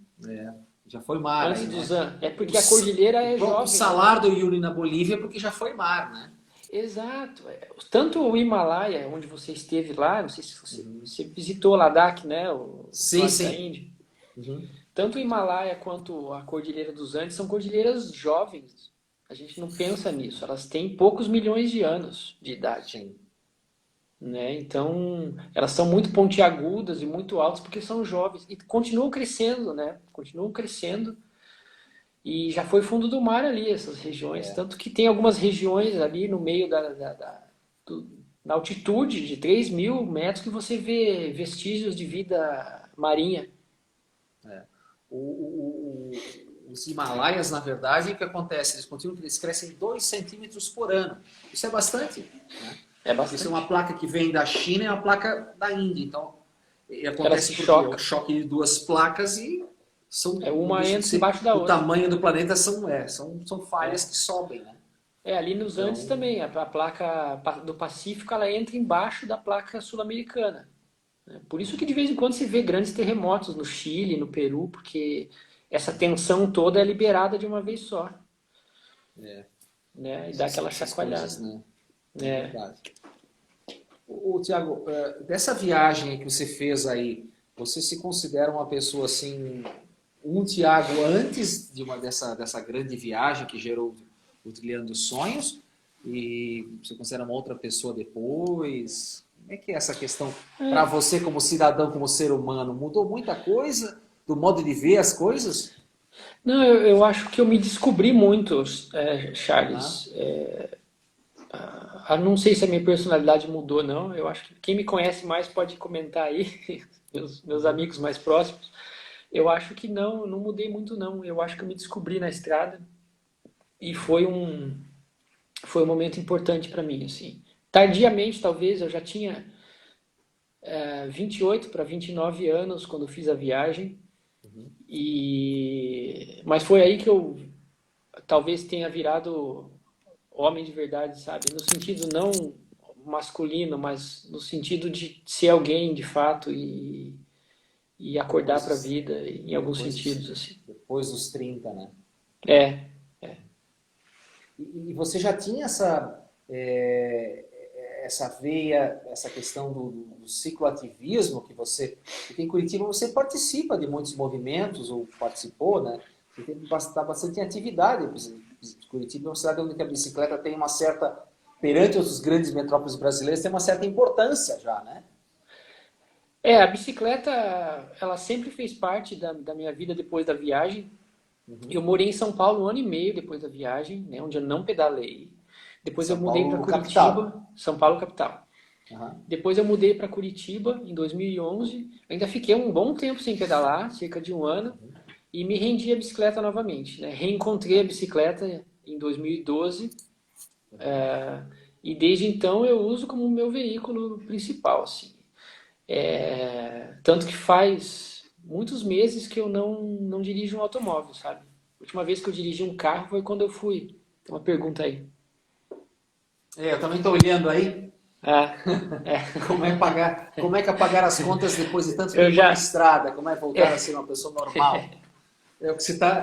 Já foi mar. Antes aí, dos né? anos. É porque a cordilheira é jovem. O Salar do Uyuni na Bolívia, porque já foi mar, né? Exato. Tanto o Himalaia, onde você esteve lá, não sei se você visitou Ladakh, né? Sim. Da Índia. Tanto o Himalaia quanto a Cordilheira dos Andes são cordilheiras jovens. A gente não pensa nisso. Elas têm poucos milhões de anos de idade. Né? Então, elas são muito pontiagudas e muito altas porque são jovens. E continuam crescendo, né? Continuam crescendo. E já foi fundo do mar ali, essas regiões. Tanto que tem algumas regiões ali no meio na altitude de 3.000 metros que você vê vestígios de vida marinha. Os Himalaias, na verdade, o que acontece? Eles crescem 2 centímetros por ano. Isso é bastante. Né? É bastante. Isso é uma placa que vem da China e uma placa da Índia. Então, acontece porque o choque de 2 placas e são uma entra embaixo da outra. O tamanho do planeta são falhas que sobem, né? Ali nos Andes também, a placa do Pacífico, ela entra embaixo da placa sul-americana. Por isso que de vez em quando se vê grandes terremotos no Chile, no Peru, porque essa tensão toda é liberada de uma vez só. Né? E dá aquela chacoalhada. Coisas, né? É verdade. Tiago, dessa viagem que você fez aí, você se considera uma pessoa assim, Tiago antes dessa grande viagem que gerou o Trilhando dos Sonhos, e você considera uma outra pessoa depois? Como é que é essa questão para você como cidadão, como ser humano? Mudou muita coisa do modo de ver as coisas? Não, eu acho que eu me descobri muito, Charles. Não sei se a minha personalidade mudou, não. Eu acho que quem me conhece mais pode comentar aí, meus amigos mais próximos. Eu acho que não mudei muito, não. Eu acho que eu me descobri na estrada e foi um momento importante para mim, assim. Tardiamente, talvez, eu já tinha 28 para 29 anos quando fiz a viagem. Mas foi aí que eu talvez tenha virado homem de verdade, sabe? No sentido não masculino, mas no sentido de ser alguém de fato e acordar para a vida em alguns sentidos, assim. Depois dos 30, né? E você já tinha essa veia, essa questão do cicloativismo que porque em Curitiba você participa de muitos movimentos, ou participou, né? Você tem bastante atividade. Curitiba é uma cidade onde a bicicleta tem uma certa, perante outros grandes metrópoles brasileiras, tem uma certa importância já, né? A bicicleta, ela sempre fez parte da minha vida depois da viagem. Eu morei em São Paulo um ano e meio depois da viagem, né, onde eu não pedalei. Depois eu São mudei para Paulo, capital. Curitiba, São Paulo capital. Aham. Depois eu mudei para Curitiba em 2011. Ainda fiquei um bom tempo sem pedalar, cerca de um ano, e me rendi à bicicleta novamente, né? Reencontrei a bicicleta em 2012 e desde então eu uso como meu veículo principal, assim. Tanto que faz muitos meses que eu não dirijo um automóvel, sabe? A última vez que eu dirigi um carro foi quando eu fui. Tem uma pergunta aí. Eu também estou olhando aí Ah, é. como é que apagar as contas depois de tanto Eu tempo na já, estrada, como é voltar a é, ser uma pessoa normal. É o que você está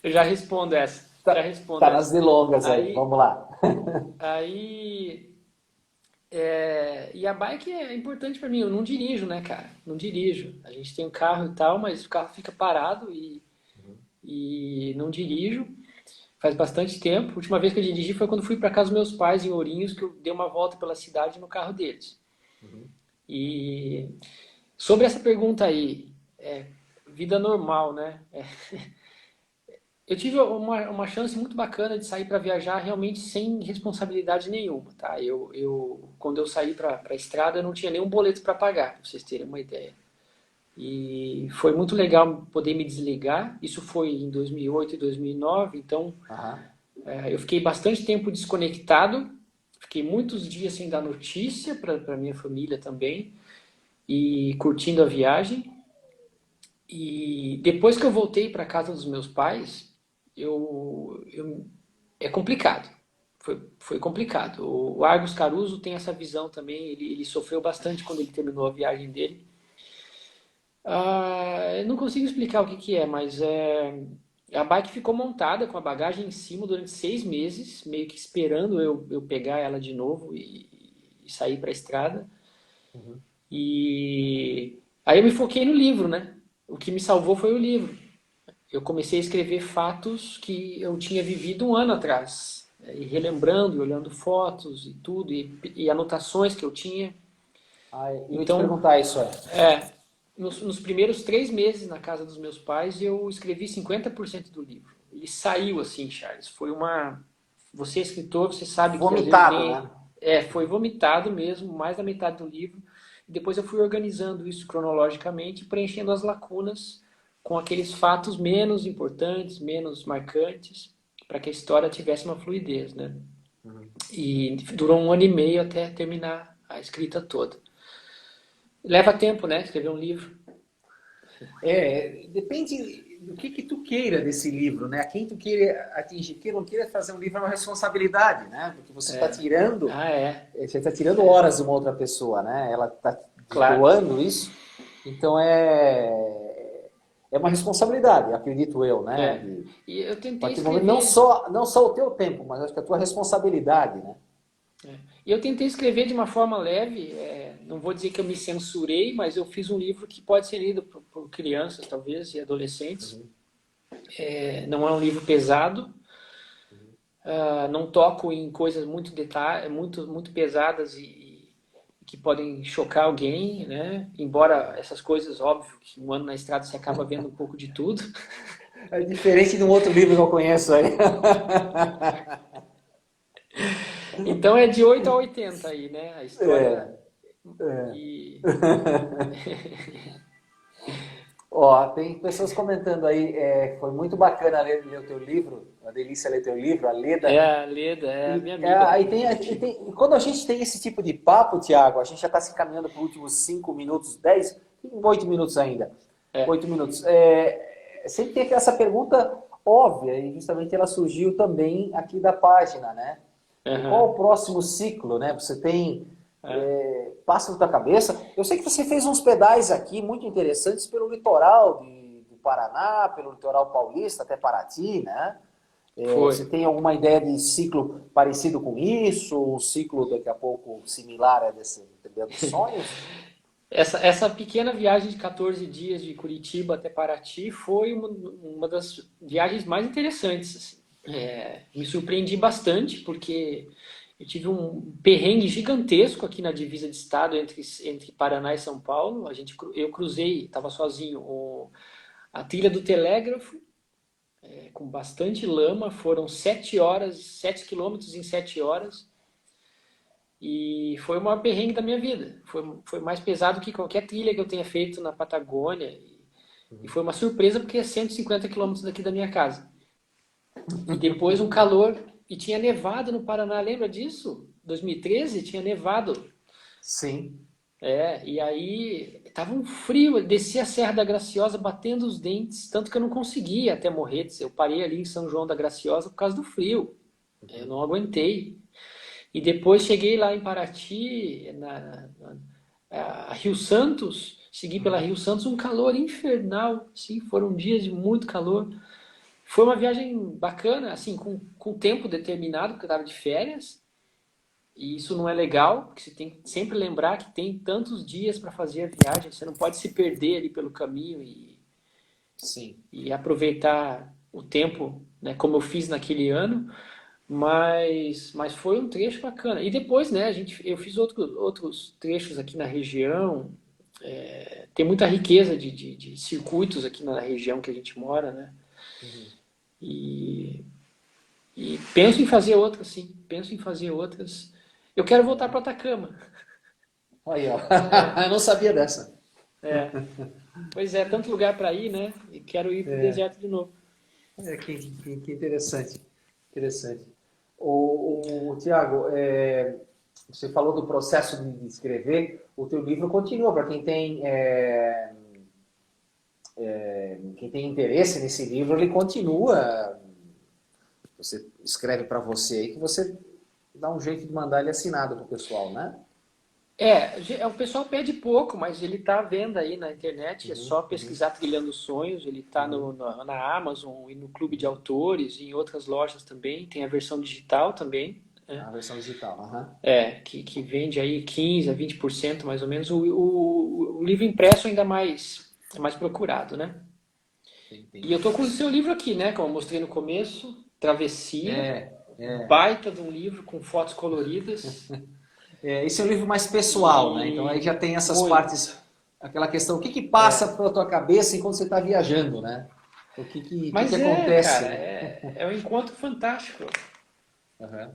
eu já respondo essa. Já tá, respondo tá nas essa. delongas aí. Aí, Vamos lá. aí, e a bike é importante para mim. Eu não dirijo, né, cara? Não dirijo. A gente tem um carro e tal, mas o carro fica parado e não dirijo. Faz bastante tempo. A última vez que eu dirigi foi quando fui para casa dos meus pais em Ourinhos, que eu dei uma volta pela cidade no carro deles. E sobre essa pergunta aí, vida normal, né? Eu tive uma chance muito bacana de sair para viajar realmente sem responsabilidade nenhuma, tá? Quando eu saí para a estrada, eu não tinha nenhum boleto para pagar, para vocês terem uma ideia. E foi muito legal poder me desligar. Isso foi em 2008 e 2009, então Aham. eu fiquei bastante tempo desconectado, fiquei muitos dias sem dar notícia para minha família também e curtindo a viagem. E depois que eu voltei para casa dos meus pais, é complicado. Foi complicado. O Argos Caruso tem essa visão também. Ele sofreu bastante quando ele terminou a viagem dele. Eu não consigo explicar o que que é, mas a bike ficou montada com a bagagem em cima durante 6 meses, meio que esperando eu pegar ela de novo e sair para a estrada. E aí eu me foquei no livro, né? O que me salvou foi o livro. Eu comecei a escrever fatos que eu tinha vivido um ano atrás, e relembrando, e olhando fotos e tudo, e anotações que eu tinha. Ah, eu ia te Então, perguntar isso aí. nos primeiros 3 meses na casa dos meus pais, eu escrevi 50% do livro. Ele saiu assim, Charles. Foi uma. Você é escritor, você sabe que às vezes Vomitado, nem. né? Foi vomitado mesmo, mais da metade do livro. E depois eu fui organizando isso cronologicamente, preenchendo as lacunas com aqueles fatos menos importantes, menos marcantes, para que a história tivesse uma fluidez, né? E durou um ano e meio até terminar a escrita toda. Leva tempo, né? Escrever um livro. Depende do que tu queira desse livro, né? A quem tu queira atingir, queira ou não queira fazer um livro é uma responsabilidade, né? Porque Ah, é. você está tirando horas de uma outra pessoa, né? Ela está Claro. doando isso, então é uma responsabilidade, acredito eu, né? E eu A tentei partir do momento, escrever. não só o teu tempo, mas acho que a tua responsabilidade, né? E eu tentei escrever de uma forma leve. Não vou dizer que eu me censurei, mas eu fiz um livro que pode ser lido por crianças, talvez, e adolescentes. Não é um livro pesado. Não toco em coisas muito pesadas e que podem chocar alguém, né? Embora essas coisas, óbvio, que um ano na estrada você acaba vendo um pouco de tudo. É diferente de um outro livro que eu conheço aí. Então é de 8 a 80 aí, né? A história. É, é. E Ó, tem pessoas comentando aí, foi muito bacana ler o teu livro, uma delícia ler teu livro, a Leda. a Leda, é a E, minha amiga aí também, Curitiba. e quando a gente tem esse tipo de papo, Tiago, a gente já está se encaminhando para os últimos 5 minutos, 10, 8 minutos ainda. É. 8 minutos. Sempre tem essa pergunta óbvia, e justamente ela surgiu também aqui da página, né? Qual Aham. o próximo ciclo, né? Você tem, É. passa na tua cabeça. Eu sei que você fez uns pedais aqui muito interessantes pelo litoral do Paraná, pelo litoral paulista, até Paraty, né? Foi. Você tem alguma ideia de ciclo parecido com isso? Ou um ciclo daqui a pouco similar a desse, entendeu? Dos sonhos? Essa pequena viagem de 14 dias de Curitiba até Paraty foi uma das viagens mais interessantes, assim. Me surpreendi bastante, porque Eu tive um perrengue gigantesco aqui na divisa de estado entre Paraná e São Paulo. Eu cruzei, estava sozinho, a trilha do Telégrafo, com bastante lama. Foram 7 horas, 7 quilômetros em 7 horas. E foi o maior perrengue da minha vida. Foi mais pesado que qualquer trilha que eu tenha feito na Patagônia. E foi uma surpresa porque é 150 quilômetros daqui da minha casa. E depois um calor. E tinha nevado no Paraná, lembra disso? 2013 tinha nevado. Sim. E aí tava um frio, eu desci a Serra da Graciosa batendo os dentes, tanto que eu não conseguia até Morretes. Eu parei ali em São João da Graciosa por causa do frio. Eu não aguentei. E depois cheguei lá em Paraty, a Rio Santos, segui pela Rio Santos, um calor infernal, assim, foram dias de muito calor. Foi uma viagem bacana, assim, com tempo determinado, porque eu estava de férias. E isso não é legal, porque você tem que sempre lembrar que tem tantos dias para fazer a viagem, você não pode se perder ali pelo caminho Sim. e aproveitar o tempo, né, como eu fiz naquele ano. Mas foi um trecho bacana. E depois, né, eu fiz outros trechos aqui na região. Tem muita riqueza de circuitos aqui na região que a gente mora, né? E, e penso em fazer outras, sim. Penso em fazer outras. Eu quero voltar para Atacama. Aí, ó. Eu não sabia dessa. É, pois é, tanto lugar para ir, né? E quero ir para o deserto de novo. Que interessante. Interessante. Tiago, você falou do processo de escrever. O teu livro continua. Para quem tem interesse nesse livro, ele continua. Você escreve para você aí que você dá um jeito de mandar ele assinado para o pessoal, né? O pessoal pede pouco, mas ele está à venda aí na internet, é só pesquisar Trilhando Sonhos, ele está na Amazon e no Clube de Autores e em outras lojas também, tem a versão digital também, né? A versão digital. Que vende aí 15 a 20% mais ou menos. O livro impresso ainda é mais procurado, né? Entendi. E eu tô com o seu livro aqui, né? Como eu mostrei no começo, Travessia, É. baita de um livro com fotos coloridas. Esse é um livro mais pessoal, né? Então aí já tem essas Muito. partes, aquela questão, o que passa pela tua cabeça enquanto você está viajando, né? O que Mas acontece, cara, né? é um encontro fantástico. Uhum.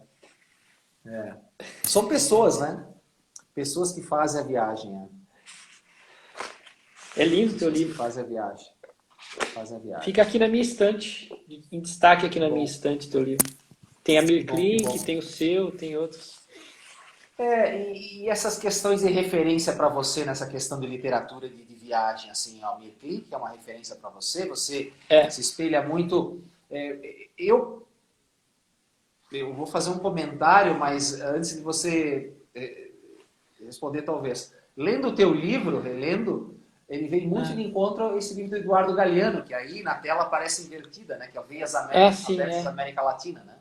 São pessoas, né? Pessoas que fazem a viagem, né? É lindo o teu Pessoas que livro. fazem a viagem. Fazem a viagem. Fica aqui na minha estante, em destaque aqui Que na minha bom. estante teu livro. Tem a Que bom. Mirklink, tem o seu, tem outros. E essas questões de referência para você nessa questão de literatura de viagem, assim, ó, Mir Klink é uma referência para você? Você se espelha muito. Eu vou fazer um comentário, mas antes de você responder, talvez. Lendo o teu livro, relendo, ele vem muito de encontro a esse livro do Eduardo Galeano, que aí na tela aparece invertida, né? Que é o Veias Abertas América Latina, né?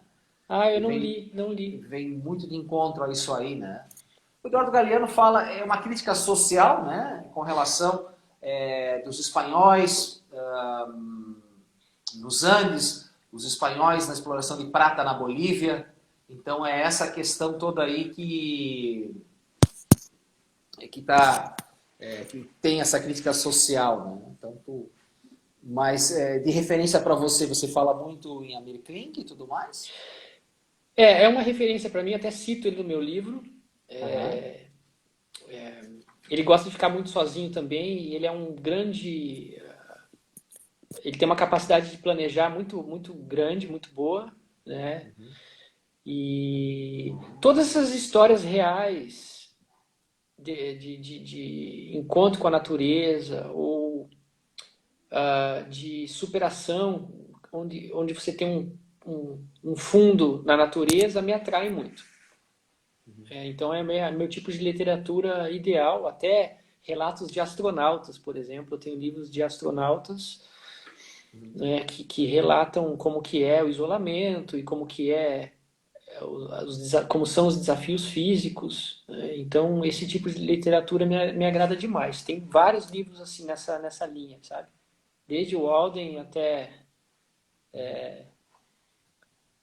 Eu não li. Vem muito de encontro a isso aí, né? O Eduardo Galeano fala, é uma crítica social, né? Com relação dos espanhóis nos Andes, os espanhóis na exploração de prata na Bolívia. Então é essa questão toda aí que tem essa crítica social, né? Então, mas de referência para você, você fala muito em Amir Klink e tudo mais? É uma referência para mim, até cito ele no meu livro. Ele gosta de ficar muito sozinho também e ele é um grande. Ele tem uma capacidade de planejar muito, muito grande, muito boa, né? E todas essas histórias reais de encontro com a natureza ou de superação, onde você tem um fundo na natureza, me atrai muito. Então é meu tipo de literatura ideal, até relatos de astronautas, por exemplo. Eu tenho livros de astronautas né, que relatam como que é o isolamento e como que como são os desafios físicos. Né? Então esse tipo de literatura me agrada demais. Tem vários livros assim nessa linha, sabe? Desde o Walden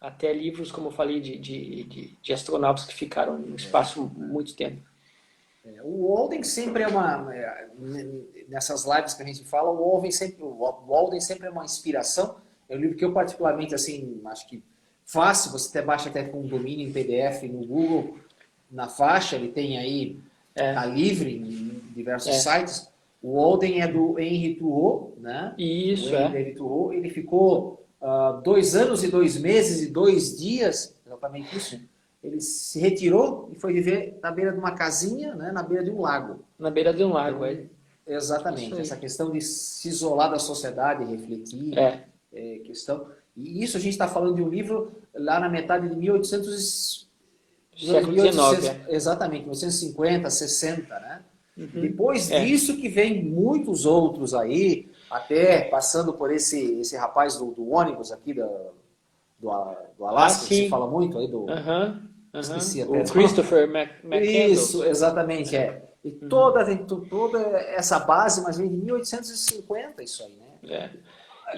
até livros, como eu falei, de astronautas que ficaram no espaço muito tempo. O Walden sempre é nessas lives que a gente fala, o Walden sempre é uma inspiração. É um livro que eu particularmente, assim, acho que fácil, você até baixa até com um domínio em PDF no Google, na faixa, ele tem aí, tá livre em diversos sites. O Walden é do Henry Thoreau, né? Isso, Henry Thoreau, ele ficou 2 anos e 2 meses e 2 dias, exatamente isso. Ele se retirou e foi viver na beira de uma casinha, né, na beira de um lago. Na beira de um lago, Exatamente, essa questão de se isolar da sociedade, refletir, questão. E isso a gente está falando de um livro lá na metade de 1800, século XIX. Exatamente, 1950, 60, né? Depois disso que vem muitos outros aí, até passando por esse rapaz do ônibus aqui do Alasca, que se fala muito aí do... Esqueci até. O Christopher McCandless. Isso, exatamente, E toda essa base, mas vem de 1850 isso aí, né?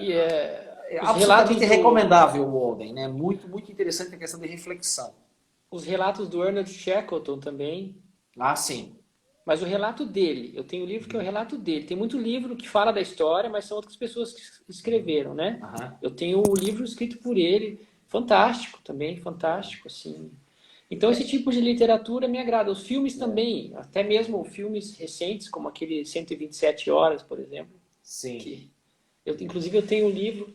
É absolutamente recomendável o Walden, né? Muito, muito interessante a questão de reflexão. Os relatos do Ernest Shackleton também. Ah, sim. Mas o relato dele, eu tenho um livro que é o relato dele. Tem muito livro que fala da história, mas são outras pessoas que escreveram, né? Eu tenho o livro escrito por ele, fantástico também, fantástico, assim. Então esse tipo de literatura me agrada. Os filmes também, até mesmo filmes recentes, como aquele 127 Horas, por exemplo. Sim. Inclusive eu tenho um livro,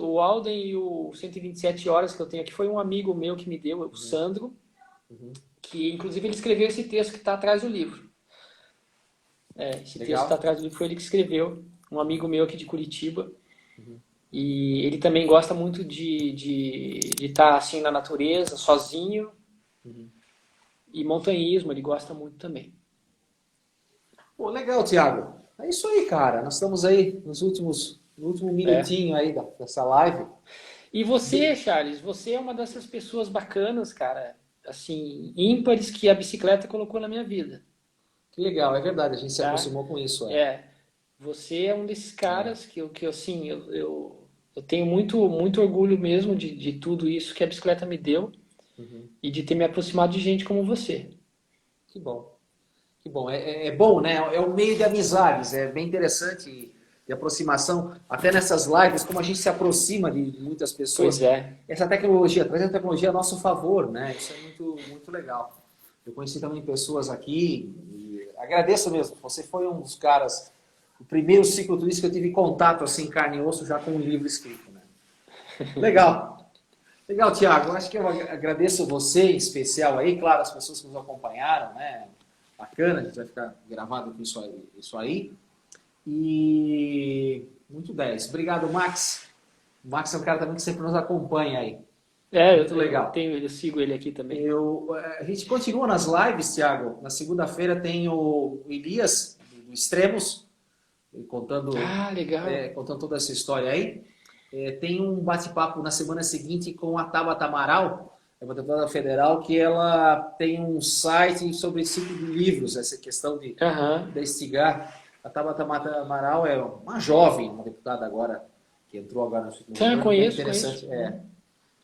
o Alden e o 127 Horas que eu tenho aqui, foi um amigo meu que me deu, o Sandro, que inclusive ele escreveu esse texto que está atrás do livro. Esse texto que está atrás do livro foi ele que escreveu, um amigo meu aqui de Curitiba. E ele também gosta muito de estar assim na natureza, sozinho. E montanhismo, ele gosta muito também. Pô, legal, Thiago. É isso aí, cara. Nós estamos aí no último minutinho aí dessa live. E você, Charles, você é uma dessas pessoas bacanas, cara, assim, ímpares que a bicicleta colocou na minha vida. Que legal, é verdade, a gente se aproximou com isso. Você é um desses caras que assim, eu tenho muito orgulho mesmo de tudo isso que a bicicleta me deu e de ter me aproximado de gente como você. Que bom. Que bom. É bom, né? É um meio de amizades, é bem interessante de aproximação. Até nessas lives, como a gente se aproxima de muitas pessoas. Pois é. Essa tecnologia, traz a tecnologia a nosso favor, né? Isso é muito, muito legal. Eu conheci também pessoas aqui, e agradeço mesmo. Você foi um dos caras, o primeiro cicloturista que eu tive contato, assim, carne e osso, já com um livro escrito, né? Legal. Legal, Thiago. Acho que eu agradeço você em especial aí, claro, as pessoas que nos acompanharam, né? Bacana, a gente vai ficar gravado com isso aí. E muito 10. Obrigado, Max. O Max é um cara também que sempre nos acompanha aí. Muito legal. Eu sigo ele aqui também. A gente continua nas lives, Thiago. Na segunda-feira tem o Elias, do Extremos, contando, legal. Contando toda essa história aí. Tem um bate-papo na semana seguinte com a Tabata Amaral, a deputada federal, que ela tem um site sobre ciclo de livros, essa questão de investigar. A Tabata Amaral é uma jovem, uma deputada agora, que entrou agora no ciclo de livros. Conheço.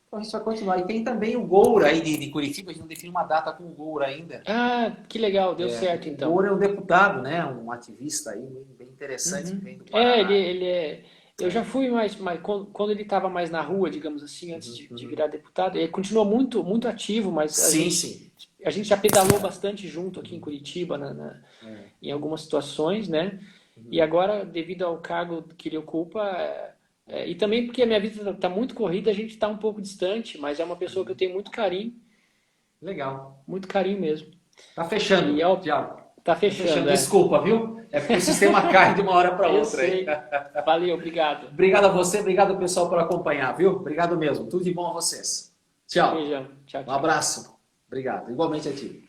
Então a gente vai continuar. E tem também o Goura aí de Curitiba, a gente não define uma data com o Goura ainda. Que legal, deu certo então. O Goura é um deputado, né? Um ativista aí, bem interessante, que vem do Paraná. Eu já fui mais quando ele estava mais na rua, digamos assim, antes de virar deputado. Ele continua muito, muito ativo, mas a gente já pedalou bastante junto aqui em Curitiba, em algumas situações, né? E agora, devido ao cargo que ele ocupa, e também porque a minha vida está muito corrida, a gente está um pouco distante, mas é uma pessoa que eu tenho muito carinho. Legal. Muito carinho mesmo. Tá fechando, Thiago. Tá fechando. Desculpa, viu? É porque o sistema cai de uma hora para outra. Aí. Valeu, obrigado. Obrigado a você, obrigado pessoal por acompanhar, viu? Obrigado mesmo. Tudo de bom a vocês. Tchau. Beijão. Tchau. Um abraço. Obrigado. Igualmente a ti.